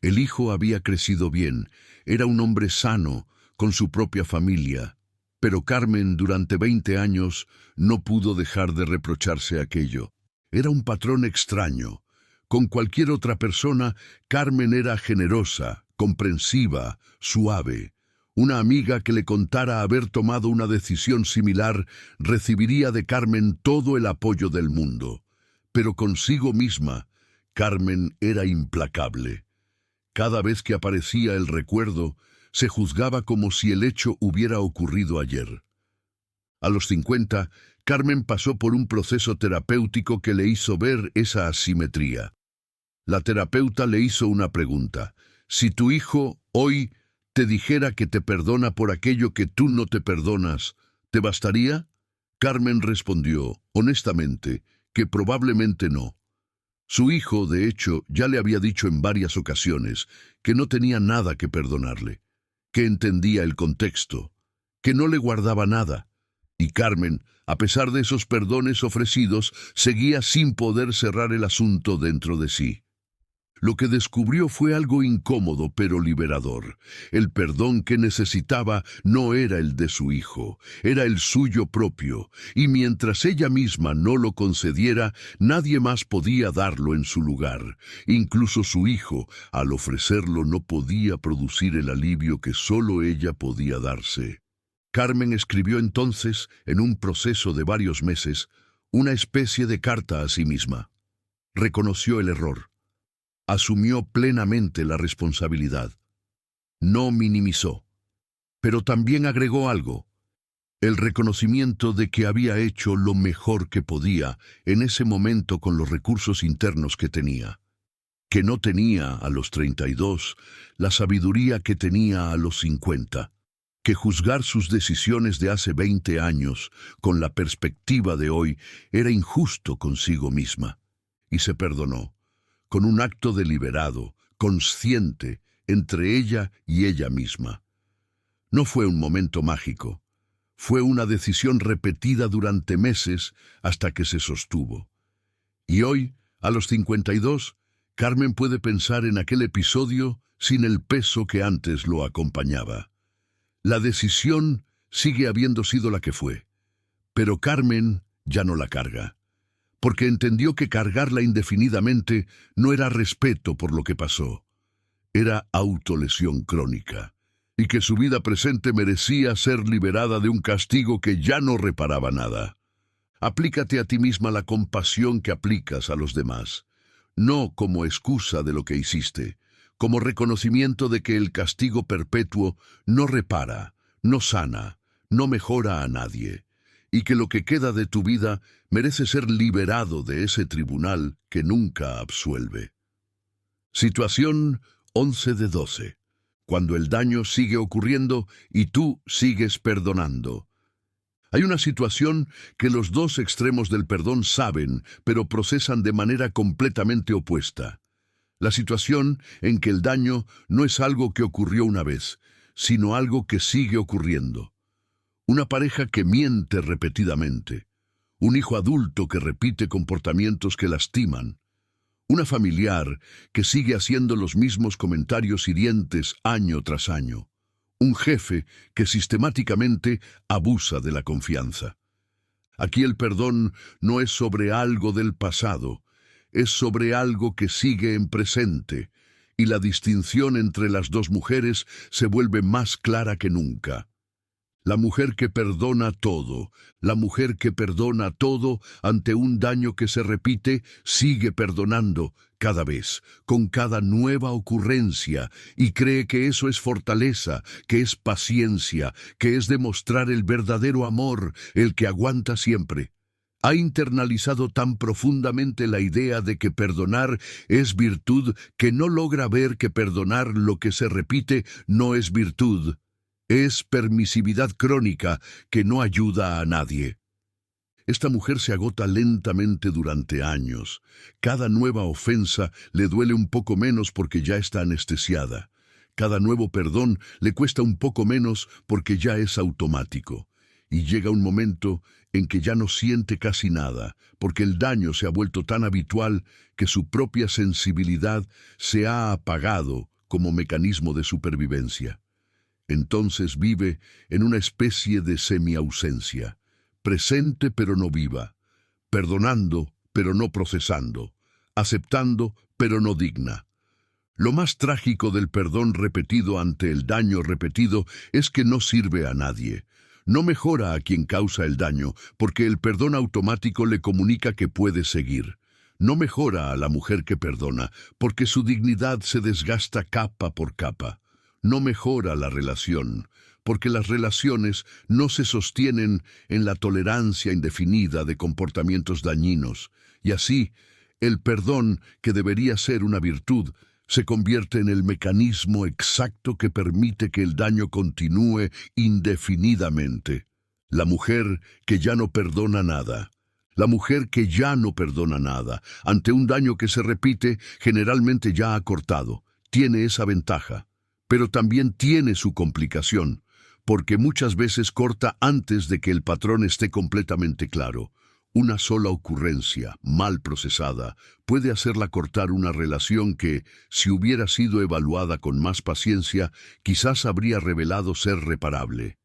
El hijo había crecido bien, era un hombre sano, con su propia familia. Pero Carmen, durante 20 años, no pudo dejar de reprocharse aquello. Era un patrón extraño. Con cualquier otra persona, Carmen era generosa, comprensiva, suave. Una amiga que le contara haber tomado una decisión similar recibiría de Carmen todo el apoyo del mundo. Pero consigo misma, Carmen era implacable. Cada vez que aparecía el recuerdo, se juzgaba como si el hecho hubiera ocurrido ayer. A los 50, Carmen pasó por un proceso terapéutico que le hizo ver esa asimetría. La terapeuta le hizo una pregunta. Si tu hijo hoy te dijera que te perdona por aquello que tú no te perdonas, ¿te bastaría? Carmen respondió, honestamente, que probablemente no. Su hijo, de hecho, ya le había dicho en varias ocasiones que no tenía nada que perdonarle, que entendía el contexto, que no le guardaba nada. Y Carmen, a pesar de esos perdones ofrecidos, seguía sin poder cerrar el asunto dentro de sí. Lo que descubrió fue algo incómodo pero liberador. El perdón que necesitaba no era el de su hijo, era el suyo propio, y mientras ella misma no lo concediera, nadie más podía darlo en su lugar. Incluso su hijo, al ofrecerlo, no podía producir el alivio que solo ella podía darse. Carmen escribió entonces, en un proceso de varios meses, una especie de carta a sí misma. Reconoció el error. Asumió plenamente la responsabilidad. No minimizó. Pero también agregó algo: el reconocimiento de que había hecho lo mejor que podía en ese momento con los recursos internos que tenía. Que no tenía a los 32 la sabiduría que tenía a los 50. Que juzgar sus decisiones de hace 20 años con la perspectiva de hoy era injusto consigo misma. Y se perdonó. Con un acto deliberado, consciente, entre ella y ella misma. No fue un momento mágico, fue una decisión repetida durante meses hasta que se sostuvo. Y hoy, a los 52, Carmen puede pensar en aquel episodio sin el peso que antes lo acompañaba. La decisión sigue habiendo sido la que fue, pero Carmen ya no la carga. Porque entendió que cargarla indefinidamente no era respeto por lo que pasó, era autolesión crónica, y que su vida presente merecía ser liberada de un castigo que ya no reparaba nada. Aplícate a ti misma la compasión que aplicas a los demás, no como excusa de lo que hiciste, como reconocimiento de que el castigo perpetuo no repara, no sana, no mejora a nadie, y que lo que queda de tu vida merece ser liberado de ese tribunal que nunca absuelve. Situación 11 de 12. Cuando el daño sigue ocurriendo y tú sigues perdonando. Hay una situación que los dos extremos del perdón saben, pero procesan de manera completamente opuesta. La situación en que el daño no es algo que ocurrió una vez, sino algo que sigue ocurriendo. Una pareja que miente repetidamente. Un hijo adulto que repite comportamientos que lastiman. Una familiar que sigue haciendo los mismos comentarios hirientes año tras año. Un jefe que sistemáticamente abusa de la confianza. Aquí el perdón no es sobre algo del pasado, es sobre algo que sigue en presente, y la distinción entre las dos mujeres se vuelve más clara que nunca. La mujer que perdona todo, la mujer que perdona todo ante un daño que se repite, sigue perdonando cada vez, con cada nueva ocurrencia, y cree que eso es fortaleza, que es paciencia, que es demostrar el verdadero amor, el que aguanta siempre. Ha internalizado tan profundamente la idea de que perdonar es virtud que no logra ver que perdonar lo que se repite no es virtud. Es permisividad crónica que no ayuda a nadie. Esta mujer se agota lentamente durante años. Cada nueva ofensa le duele un poco menos porque ya está anestesiada. Cada nuevo perdón le cuesta un poco menos porque ya es automático. Y llega un momento en que ya no siente casi nada, porque el daño se ha vuelto tan habitual que su propia sensibilidad se ha apagado como mecanismo de supervivencia. Entonces vive en una especie de semiausencia, presente pero no viva, perdonando pero no procesando, aceptando pero no digna. Lo más trágico del perdón repetido ante el daño repetido es que no sirve a nadie. No mejora a quien causa el daño, porque el perdón automático le comunica que puede seguir. No mejora a la mujer que perdona, porque su dignidad se desgasta capa por capa. No mejora la relación, porque las relaciones no se sostienen en la tolerancia indefinida de comportamientos dañinos, y así, el perdón, que debería ser una virtud, se convierte en el mecanismo exacto que permite que el daño continúe indefinidamente. La mujer que ya no perdona nada. La mujer que ya no perdona nada, ante un daño que se repite, generalmente ya ha cortado, tiene esa ventaja. Pero también tiene su complicación, porque muchas veces corta antes de que el patrón esté completamente claro. Una sola ocurrencia, mal procesada, puede hacerla cortar una relación que, si hubiera sido evaluada con más paciencia, quizás habría revelado ser reparable.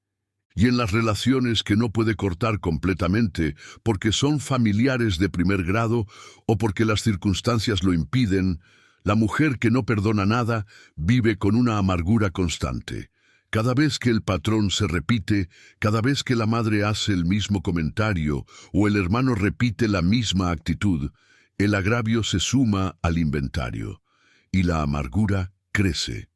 Y en las relaciones que no puede cortar completamente, porque son familiares de primer grado o porque las circunstancias lo impiden, la mujer que no perdona nada vive con una amargura constante. Cada vez que el patrón se repite, cada vez que la madre hace el mismo comentario o el hermano repite la misma actitud, el agravio se suma al inventario y la amargura crece.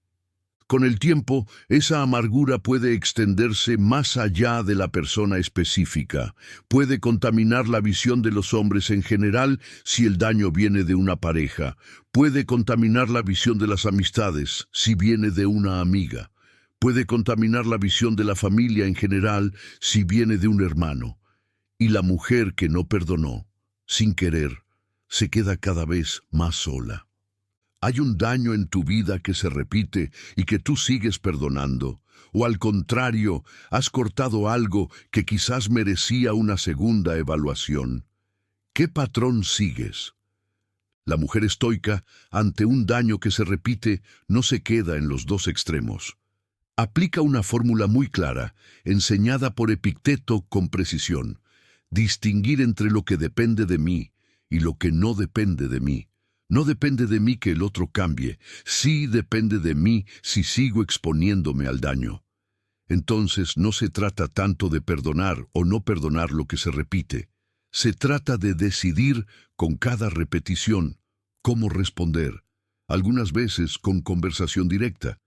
Con el tiempo, esa amargura puede extenderse más allá de la persona específica. Puede contaminar la visión de los hombres en general si el daño viene de una pareja. Puede contaminar la visión de las amistades si viene de una amiga. Puede contaminar la visión de la familia en general si viene de un hermano. Y la mujer que no perdonó, sin querer, se queda cada vez más sola. ¿Hay un daño en tu vida que se repite y que tú sigues perdonando? ¿O al contrario, has cortado algo que quizás merecía una segunda evaluación? ¿Qué patrón sigues? La mujer estoica, ante un daño que se repite, no se queda en los dos extremos. Aplica una fórmula muy clara, enseñada por Epicteto con precisión: distinguir entre lo que depende de mí y lo que no depende de mí. No depende de mí que el otro cambie, sí depende de mí si sigo exponiéndome al daño. Entonces no se trata tanto de perdonar o no perdonar lo que se repite. Se trata de decidir con cada repetición cómo responder, algunas veces con conversación directa,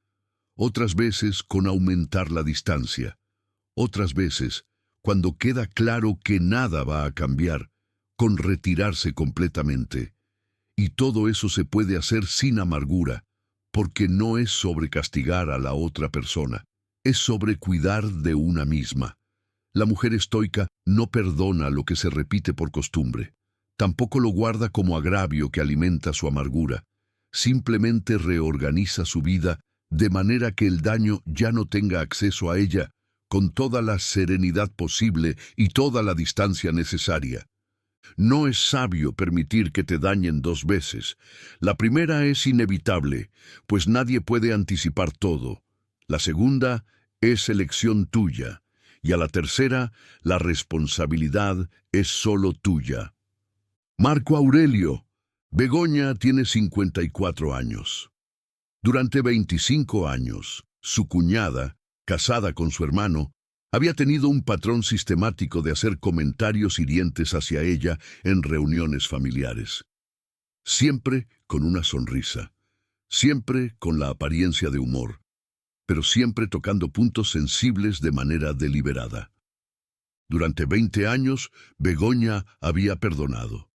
otras veces con aumentar la distancia, otras veces, cuando queda claro que nada va a cambiar, con retirarse completamente. Y todo eso se puede hacer sin amargura, porque no es sobre castigar a la otra persona, es sobre cuidar de una misma. La mujer estoica no perdona lo que se repite por costumbre, tampoco lo guarda como agravio que alimenta su amargura, simplemente reorganiza su vida de manera que el daño ya no tenga acceso a ella, con toda la serenidad posible y toda la distancia necesaria. No es sabio permitir que te dañen dos veces. La primera es inevitable, pues nadie puede anticipar todo. La segunda es elección tuya. Y a la tercera, la responsabilidad es solo tuya. Marco Aurelio. Begoña tiene 54 años. Durante 25 años, su cuñada, casada con su hermano, Había tenido un patrón sistemático de hacer comentarios hirientes hacia ella en reuniones familiares. Siempre con una sonrisa, siempre con la apariencia de humor, pero siempre tocando puntos sensibles de manera deliberada. Durante 20 años, Begoña había perdonado.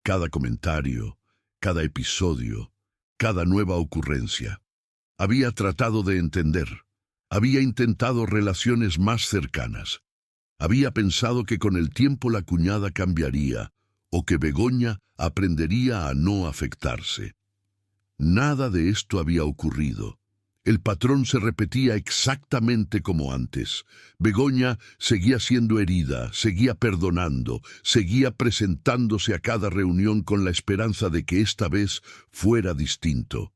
Cada comentario, cada episodio, cada nueva ocurrencia. Había tratado de entender. Había intentado relaciones más cercanas. Había pensado que con el tiempo la cuñada cambiaría o que Begoña aprendería a no afectarse. Nada de esto había ocurrido. El patrón se repetía exactamente como antes. Begoña seguía siendo herida, seguía perdonando, seguía presentándose a cada reunión con la esperanza de que esta vez fuera distinto.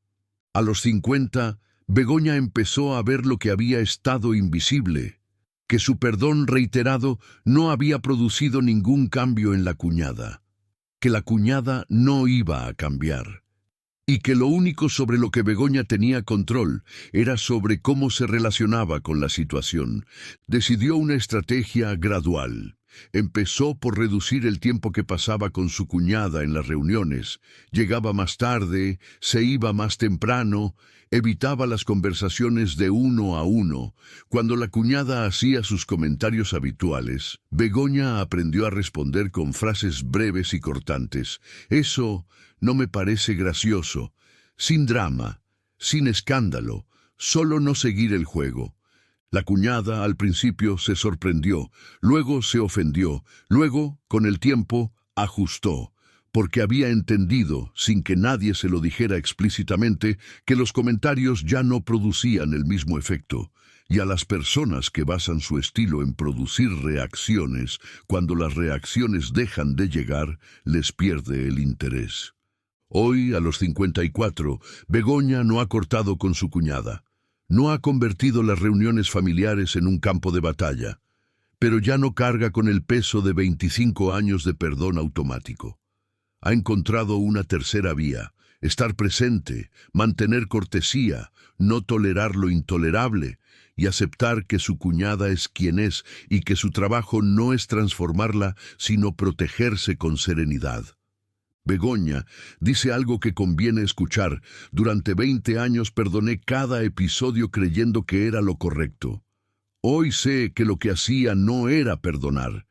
A los 50, Begoña empezó a ver lo que había estado invisible, que su perdón reiterado no había producido ningún cambio en la cuñada, que la cuñada no iba a cambiar, y que lo único sobre lo que Begoña tenía control era sobre cómo se relacionaba con la situación. Decidió una estrategia gradual. Empezó por reducir el tiempo que pasaba con su cuñada en las reuniones. Llegaba más tarde, se iba más temprano, evitaba las conversaciones de uno a uno. Cuando la cuñada hacía sus comentarios habituales, Begoña aprendió a responder con frases breves y cortantes. Eso no me parece gracioso. Sin drama, sin escándalo, solo no seguir el juego. La cuñada al principio se sorprendió, luego se ofendió, luego, con el tiempo, ajustó, porque había entendido, sin que nadie se lo dijera explícitamente, que los comentarios ya no producían el mismo efecto, y a las personas que basan su estilo en producir reacciones, cuando las reacciones dejan de llegar, les pierde el interés. Hoy, a los 54, Begoña no ha cortado con su cuñada. No ha convertido las reuniones familiares en un campo de batalla, pero ya no carga con el peso de 25 años de perdón automático. Ha encontrado una tercera vía: estar presente, mantener cortesía, no tolerar lo intolerable y aceptar que su cuñada es quien es y que su trabajo no es transformarla, sino protegerse con serenidad. Begoña dice algo que conviene escuchar. Durante 20 años perdoné cada episodio creyendo que era lo correcto. Hoy sé que lo que hacía no era perdonar,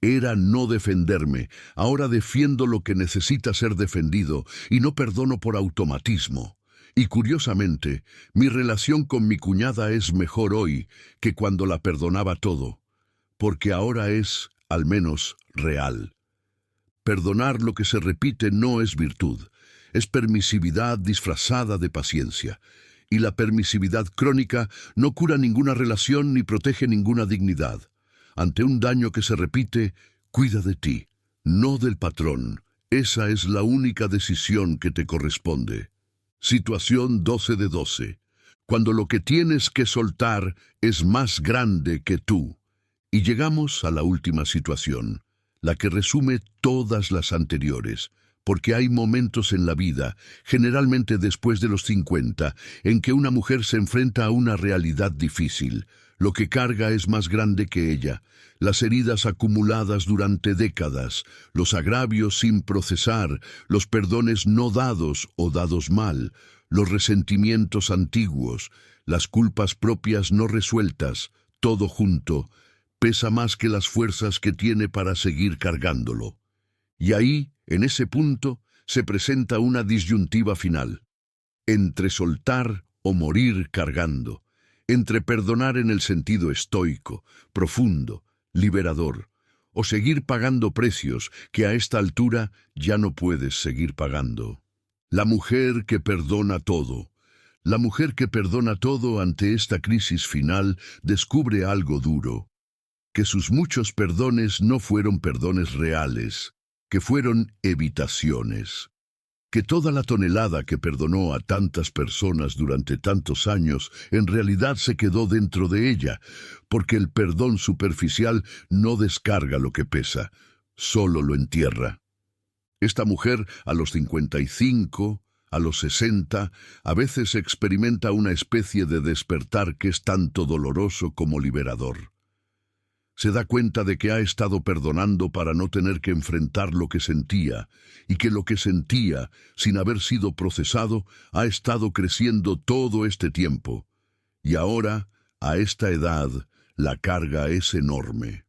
era no defenderme. Ahora defiendo lo que necesita ser defendido y no perdono por automatismo. Y curiosamente, mi relación con mi cuñada es mejor hoy que cuando la perdonaba todo, porque ahora es, al menos, real. Perdonar lo que se repite no es virtud, es permisividad disfrazada de paciencia. Y la permisividad crónica no cura ninguna relación ni protege ninguna dignidad. Ante un daño que se repite, cuida de ti, no del patrón. Esa es la única decisión que te corresponde. Situación 12 de 12. Cuando lo que tienes que soltar es más grande que tú. Y llegamos a la última situación, la que resume todas las anteriores, porque hay momentos en la vida, generalmente después de los 50, en que una mujer se enfrenta a una realidad difícil. Lo que carga es más grande que ella, las heridas acumuladas durante décadas, los agravios sin procesar, los perdones no dados o dados mal, los resentimientos antiguos, las culpas propias no resueltas, todo junto, pesa más que las fuerzas que tiene para seguir cargándolo. Y ahí, en ese punto, se presenta una disyuntiva final, entre soltar o morir cargando, entre perdonar en el sentido estoico, profundo, liberador, o seguir pagando precios que a esta altura ya no puedes seguir pagando. La mujer que perdona todo. La mujer que perdona todo ante esta crisis final descubre algo duro, que sus muchos perdones no fueron perdones reales, que fueron evitaciones, que toda la tonelada que perdonó a tantas personas durante tantos años en realidad se quedó dentro de ella, porque el perdón superficial no descarga lo que pesa, solo lo entierra. Esta mujer, a los 55, a los 60, a veces experimenta una especie de despertar que es tanto doloroso como liberador. Se da cuenta de que ha estado perdonando para no tener que enfrentar lo que sentía, y que lo que sentía, sin haber sido procesado, ha estado creciendo todo este tiempo. Y ahora, a esta edad, la carga es enorme.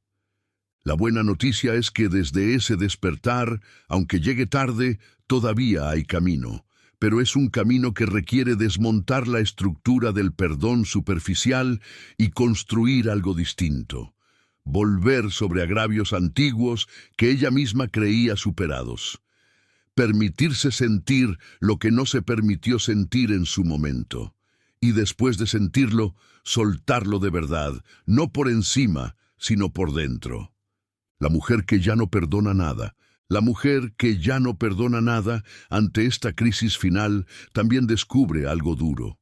La buena noticia es que desde ese despertar, aunque llegue tarde, todavía hay camino, pero es un camino que requiere desmontar la estructura del perdón superficial y construir algo distinto. Volver sobre agravios antiguos que ella misma creía superados. Permitirse sentir lo que no se permitió sentir en su momento. Y después de sentirlo, soltarlo de verdad, no por encima, sino por dentro. La mujer que ya no perdona nada, la mujer que ya no perdona nada ante esta crisis final, también descubre algo duro.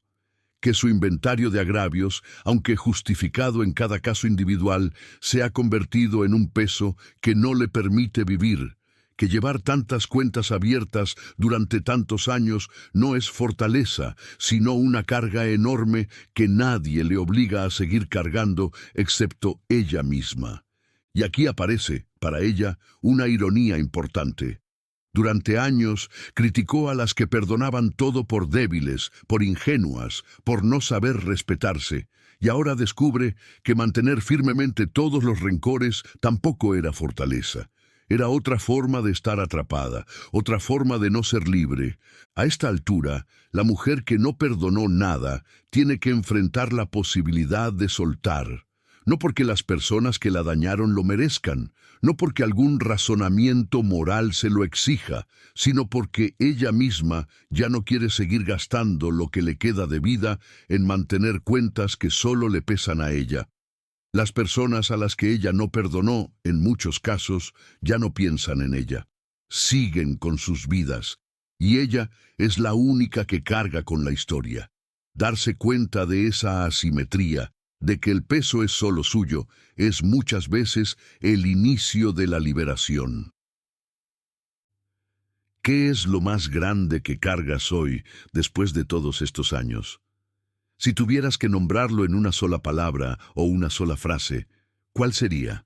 Que su inventario de agravios, aunque justificado en cada caso individual, se ha convertido en un peso que no le permite vivir, que llevar tantas cuentas abiertas durante tantos años no es fortaleza, sino una carga enorme que nadie le obliga a seguir cargando excepto ella misma. Y aquí aparece, para ella, una ironía importante. Durante años criticó a las que perdonaban todo por débiles, por ingenuas, por no saber respetarse, y ahora descubre que mantener firmemente todos los rencores tampoco era fortaleza. Era otra forma de estar atrapada, otra forma de no ser libre. A esta altura, la mujer que no perdonó nada tiene que enfrentar la posibilidad de soltar. No porque las personas que la dañaron lo merezcan, no porque algún razonamiento moral se lo exija, sino porque ella misma ya no quiere seguir gastando lo que le queda de vida en mantener cuentas que solo le pesan a ella. Las personas a las que ella no perdonó, en muchos casos, ya no piensan en ella. Siguen con sus vidas, y ella es la única que carga con la historia. Darse cuenta de esa asimetría, de que el peso es solo suyo, es muchas veces el inicio de la liberación. ¿Qué es lo más grande que cargas hoy, después de todos estos años? Si tuvieras que nombrarlo en una sola palabra o una sola frase, ¿cuál sería?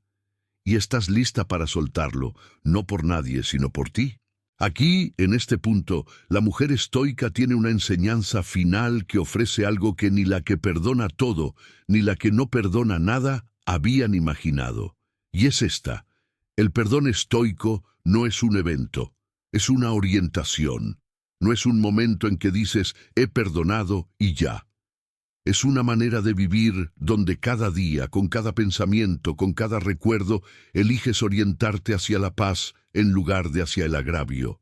Y estás lista para soltarlo, no por nadie, sino por ti. Aquí, en este punto, la mujer estoica tiene una enseñanza final que ofrece algo que ni la que perdona todo, ni la que no perdona nada, habían imaginado. Y es esta: el perdón estoico no es un evento, es una orientación. No es un momento en que dices, he perdonado y ya. Es una manera de vivir donde cada día, con cada pensamiento, con cada recuerdo, eliges orientarte hacia la paz en lugar de hacia el agravio.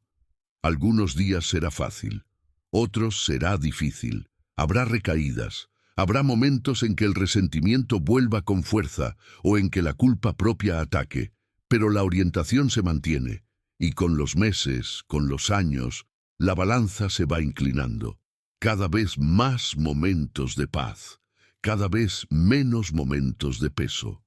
Algunos días será fácil, otros será difícil. Habrá recaídas, habrá momentos en que el resentimiento vuelva con fuerza o en que la culpa propia ataque, pero la orientación se mantiene, y con los meses, con los años, la balanza se va inclinando. Cada vez más momentos de paz, cada vez menos momentos de peso,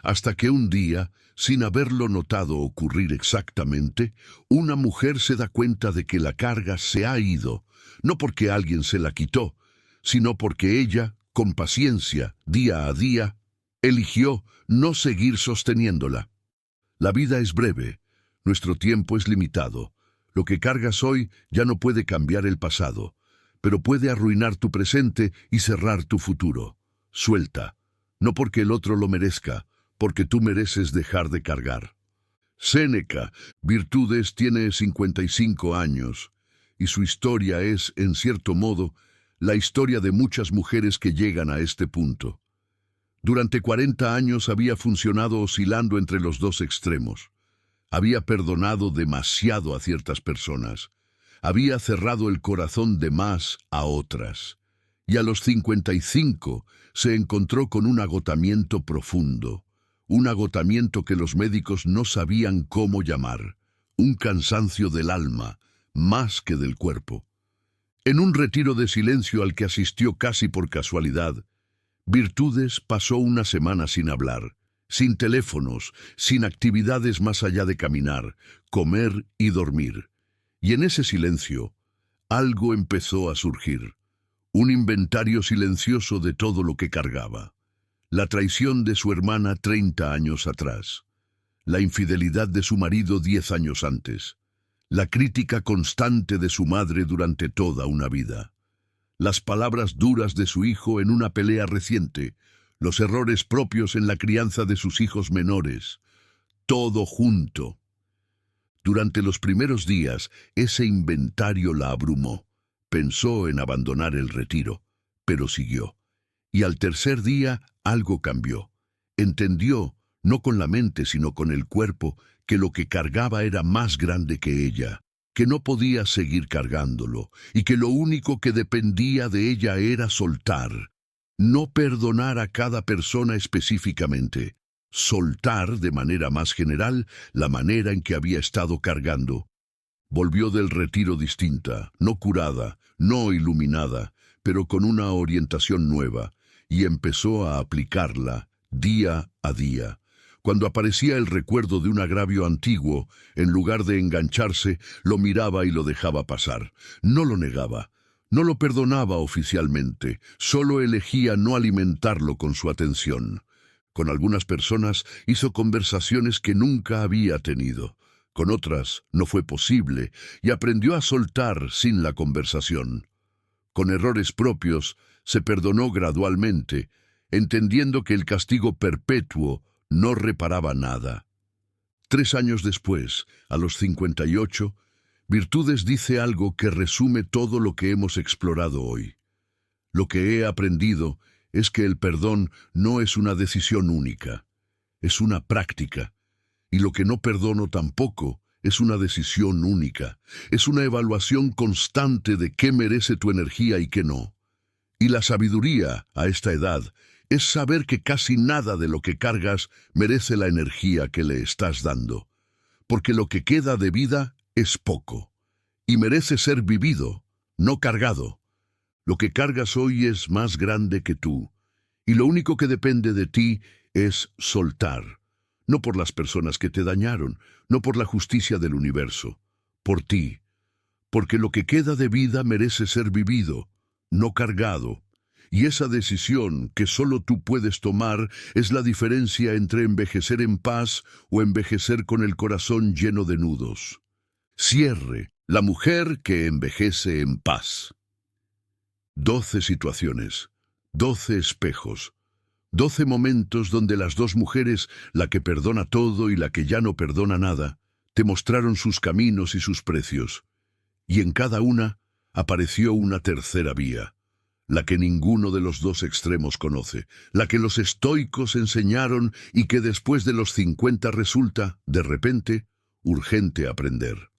hasta que un día, sin haberlo notado ocurrir exactamente, una mujer se da cuenta de que la carga se ha ido, no porque alguien se la quitó, sino porque ella, con paciencia, día a día, eligió no seguir sosteniéndola. La vida es breve, nuestro tiempo es limitado. Lo que cargas hoy ya no puede cambiar el pasado, pero puede arruinar tu presente y cerrar tu futuro. Suelta, no porque el otro lo merezca, porque tú mereces dejar de cargar. Séneca, Virtudes, tiene 55 años, y su historia es, en cierto modo, la historia de muchas mujeres que llegan a este punto. Durante 40 años había funcionado oscilando entre los dos extremos. Había perdonado demasiado a ciertas personas. Había cerrado el corazón de más a otras, y a los 55 se encontró con un agotamiento profundo, un agotamiento que los médicos no sabían cómo llamar, un cansancio del alma, más que del cuerpo. En un retiro de silencio al que asistió casi por casualidad, Virtudes pasó una semana sin hablar, sin teléfonos, sin actividades más allá de caminar, comer y dormir. Y en ese silencio, algo empezó a surgir, un inventario silencioso de todo lo que cargaba. la traición de su hermana 30 años atrás, la infidelidad de su marido 10 años antes, la crítica constante de su madre durante toda una vida, las palabras duras de su hijo en una pelea reciente, los errores propios en la crianza de sus hijos menores, todo junto. Durante los primeros días, ese inventario la abrumó. Pensó en abandonar el retiro, pero siguió. Y al tercer día, algo cambió. Entendió, no con la mente sino con el cuerpo, que lo que cargaba era más grande que ella, que no podía seguir cargándolo, y que lo único que dependía de ella era soltar. No perdonar a cada persona específicamente, soltar de manera más general la manera en que había estado cargando. Volvió del retiro distinta, no curada, no iluminada, pero con una orientación nueva, y empezó a aplicarla día a día. Cuando aparecía el recuerdo de un agravio antiguo, en lugar de engancharse, lo miraba y lo dejaba pasar. No lo negaba, no lo perdonaba oficialmente, solo elegía no alimentarlo con su atención. Con algunas personas hizo conversaciones que nunca había tenido. Con otras no fue posible y aprendió a soltar sin la conversación. Con errores propios se perdonó gradualmente, entendiendo que el castigo perpetuo no reparaba nada. 3 años después, a los 58, Virtudes dice algo que resume todo lo que hemos explorado hoy. Lo que he aprendido es que el perdón no es una decisión única, es una práctica. Y lo que no perdono tampoco es una decisión única, es una evaluación constante de qué merece tu energía y qué no. Y la sabiduría, a esta edad, es saber que casi nada de lo que cargas merece la energía que le estás dando, porque lo que queda de vida es poco, y merece ser vivido, no cargado. Lo que cargas hoy es más grande que tú, y lo único que depende de ti es soltar. No por las personas que te dañaron, no por la justicia del universo, por ti. Porque lo que queda de vida merece ser vivido, no cargado. Y esa decisión que solo tú puedes tomar es la diferencia entre envejecer en paz o envejecer con el corazón lleno de nudos. Cierre, la mujer que envejece en paz. 12 situaciones, 12 espejos. 12 momentos donde las dos mujeres, la que perdona todo y la que ya no perdona nada, te mostraron sus caminos y sus precios. Y en cada una apareció una tercera vía, la que ninguno de los dos extremos conoce, la que los estoicos enseñaron y que después de los 50 resulta, de repente, urgente aprender.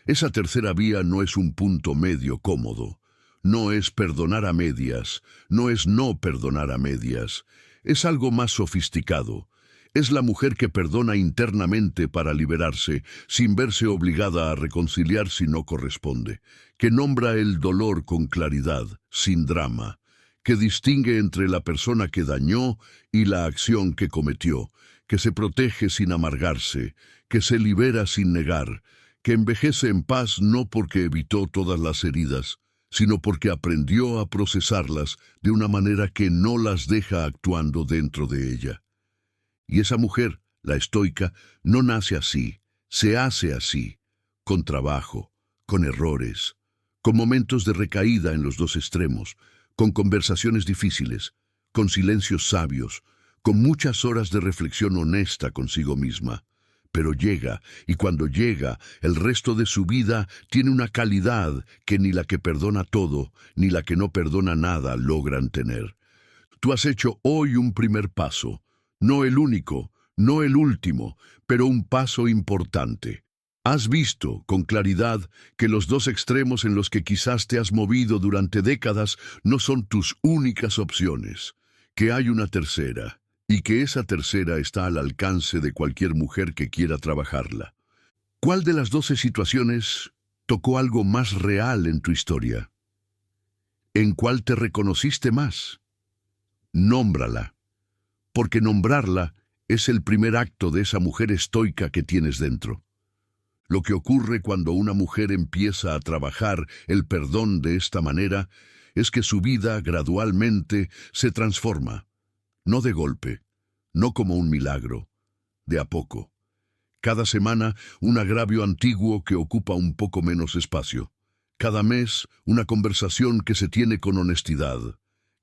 Esa tercera vía no es un punto medio cómodo. No es perdonar a medias, no es no perdonar a medias. Es algo más sofisticado. Es la mujer que perdona internamente para liberarse, sin verse obligada a reconciliar si no corresponde, que nombra el dolor con claridad, sin drama, que distingue entre la persona que dañó y la acción que cometió, que se protege sin amargarse, que se libera sin negar, que envejece en paz no porque evitó todas las heridas, sino porque aprendió a procesarlas de una manera que no las deja actuando dentro de ella. Y esa mujer, la estoica, no nace así, se hace así, con trabajo, con errores, con momentos de recaída en los dos extremos, con conversaciones difíciles, con silencios sabios, con muchas horas de reflexión honesta consigo misma. Pero llega, y cuando llega, el resto de su vida tiene una calidad que ni la que perdona todo, ni la que no perdona nada logran tener. Tú has hecho hoy un primer paso, no el único, no el último, pero un paso importante. Has visto con claridad que los dos extremos en los que quizás te has movido durante décadas no son tus únicas opciones, que hay una tercera. Y que esa tercera está al alcance de cualquier mujer que quiera trabajarla. ¿Cuál de las 12 situaciones tocó algo más real en tu historia? ¿En cuál te reconociste más? Nómbrala, porque nombrarla es el primer acto de esa mujer estoica que tienes dentro. Lo que ocurre cuando una mujer empieza a trabajar el perdón de esta manera es que su vida gradualmente se transforma. no de golpe, no como un milagro, de a poco. Cada semana un agravio antiguo que ocupa un poco menos espacio. Cada mes una conversación que se tiene con honestidad.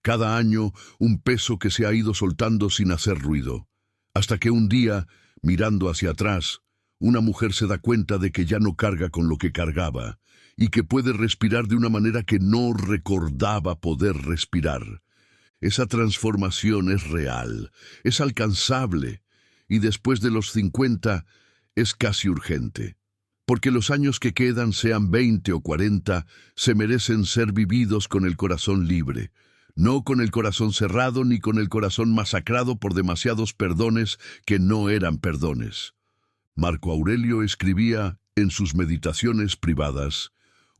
Cada año un peso que se ha ido soltando sin hacer ruido. Hasta que un día, mirando hacia atrás, una mujer se da cuenta de que ya no carga con lo que cargaba y que puede respirar de una manera que no recordaba poder respirar. Esa transformación es real, es alcanzable y después de los 50 es casi urgente. Porque los años que quedan, sean 20 o 40, se merecen ser vividos con el corazón libre, no con el corazón cerrado ni con el corazón masacrado por demasiados perdones que no eran perdones. Marco Aurelio escribía en sus meditaciones privadas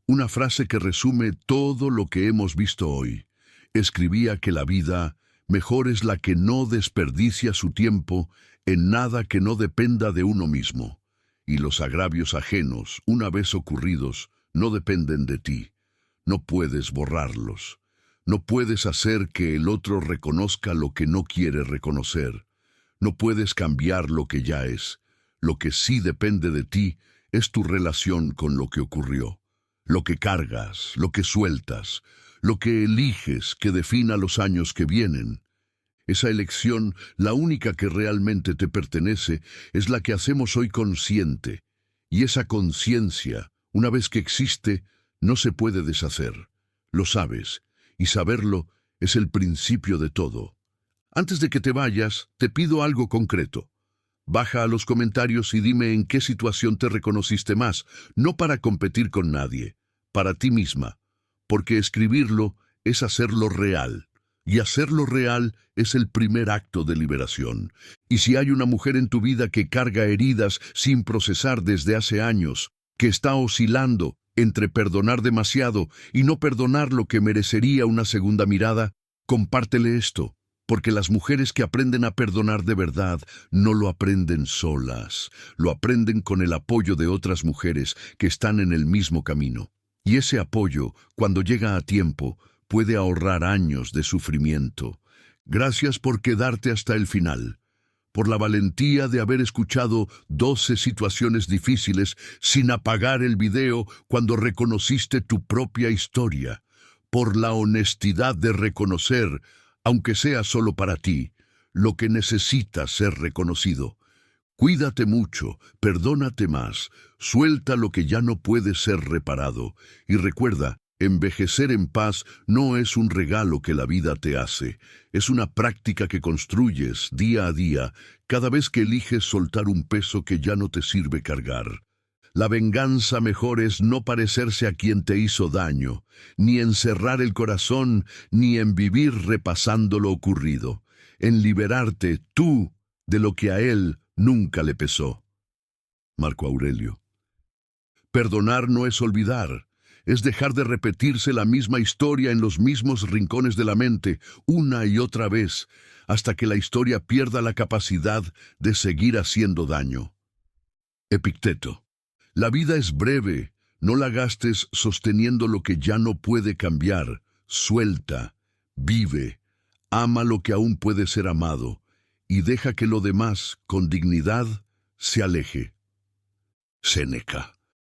una frase que resume todo lo que hemos visto hoy. Escribía que la vida mejor es la que no desperdicia su tiempo en nada que no dependa de uno mismo. Y los agravios ajenos, una vez ocurridos, no dependen de ti. No puedes borrarlos. No puedes hacer que el otro reconozca lo que no quiere reconocer. No puedes cambiar lo que ya es. Lo que sí depende de ti es tu relación con lo que ocurrió. Lo que cargas, lo que sueltas, lo que eliges que defina los años que vienen. Esa elección, la única que realmente te pertenece, es la que hacemos hoy consciente. Y esa conciencia, una vez que existe, no se puede deshacer. Lo sabes, y saberlo es el principio de todo. Antes de que te vayas, te pido algo concreto. Baja a los comentarios y dime en qué situación te reconociste más, no para competir con nadie, para ti misma, porque escribirlo es hacerlo real. Y hacerlo real es el primer acto de liberación. Y si hay una mujer en tu vida que carga heridas sin procesar desde hace años, que está oscilando entre perdonar demasiado y no perdonar lo que merecería una segunda mirada, compártele esto, porque las mujeres que aprenden a perdonar de verdad no lo aprenden solas, lo aprenden con el apoyo de otras mujeres que están en el mismo camino. Y ese apoyo, cuando llega a tiempo, puede ahorrar años de sufrimiento. Gracias por quedarte hasta el final, por la valentía de haber escuchado 12 situaciones difíciles sin apagar el video cuando reconociste tu propia historia, por la honestidad de reconocer, aunque sea solo para ti, lo que necesita ser reconocido. Cuídate mucho, perdónate más, suelta lo que ya no puede ser reparado, y recuerda, envejecer en paz no es un regalo que la vida te hace, es una práctica que construyes día a día, cada vez que eliges soltar un peso que ya no te sirve cargar. La venganza mejor es no parecerse a quien te hizo daño, ni encerrar el corazón, ni en vivir repasando lo ocurrido, en liberarte tú de lo que a él nunca le pesó. Marco Aurelio. Perdonar no es olvidar, es dejar de repetirse la misma historia en los mismos rincones de la mente, una y otra vez, hasta que la historia pierda la capacidad de seguir haciendo daño. Epicteto. La vida es breve, no la gastes sosteniendo lo que ya no puede cambiar. Suelta, vive, ama lo que aún puede ser amado, y deja que lo demás, con dignidad, se aleje. Séneca.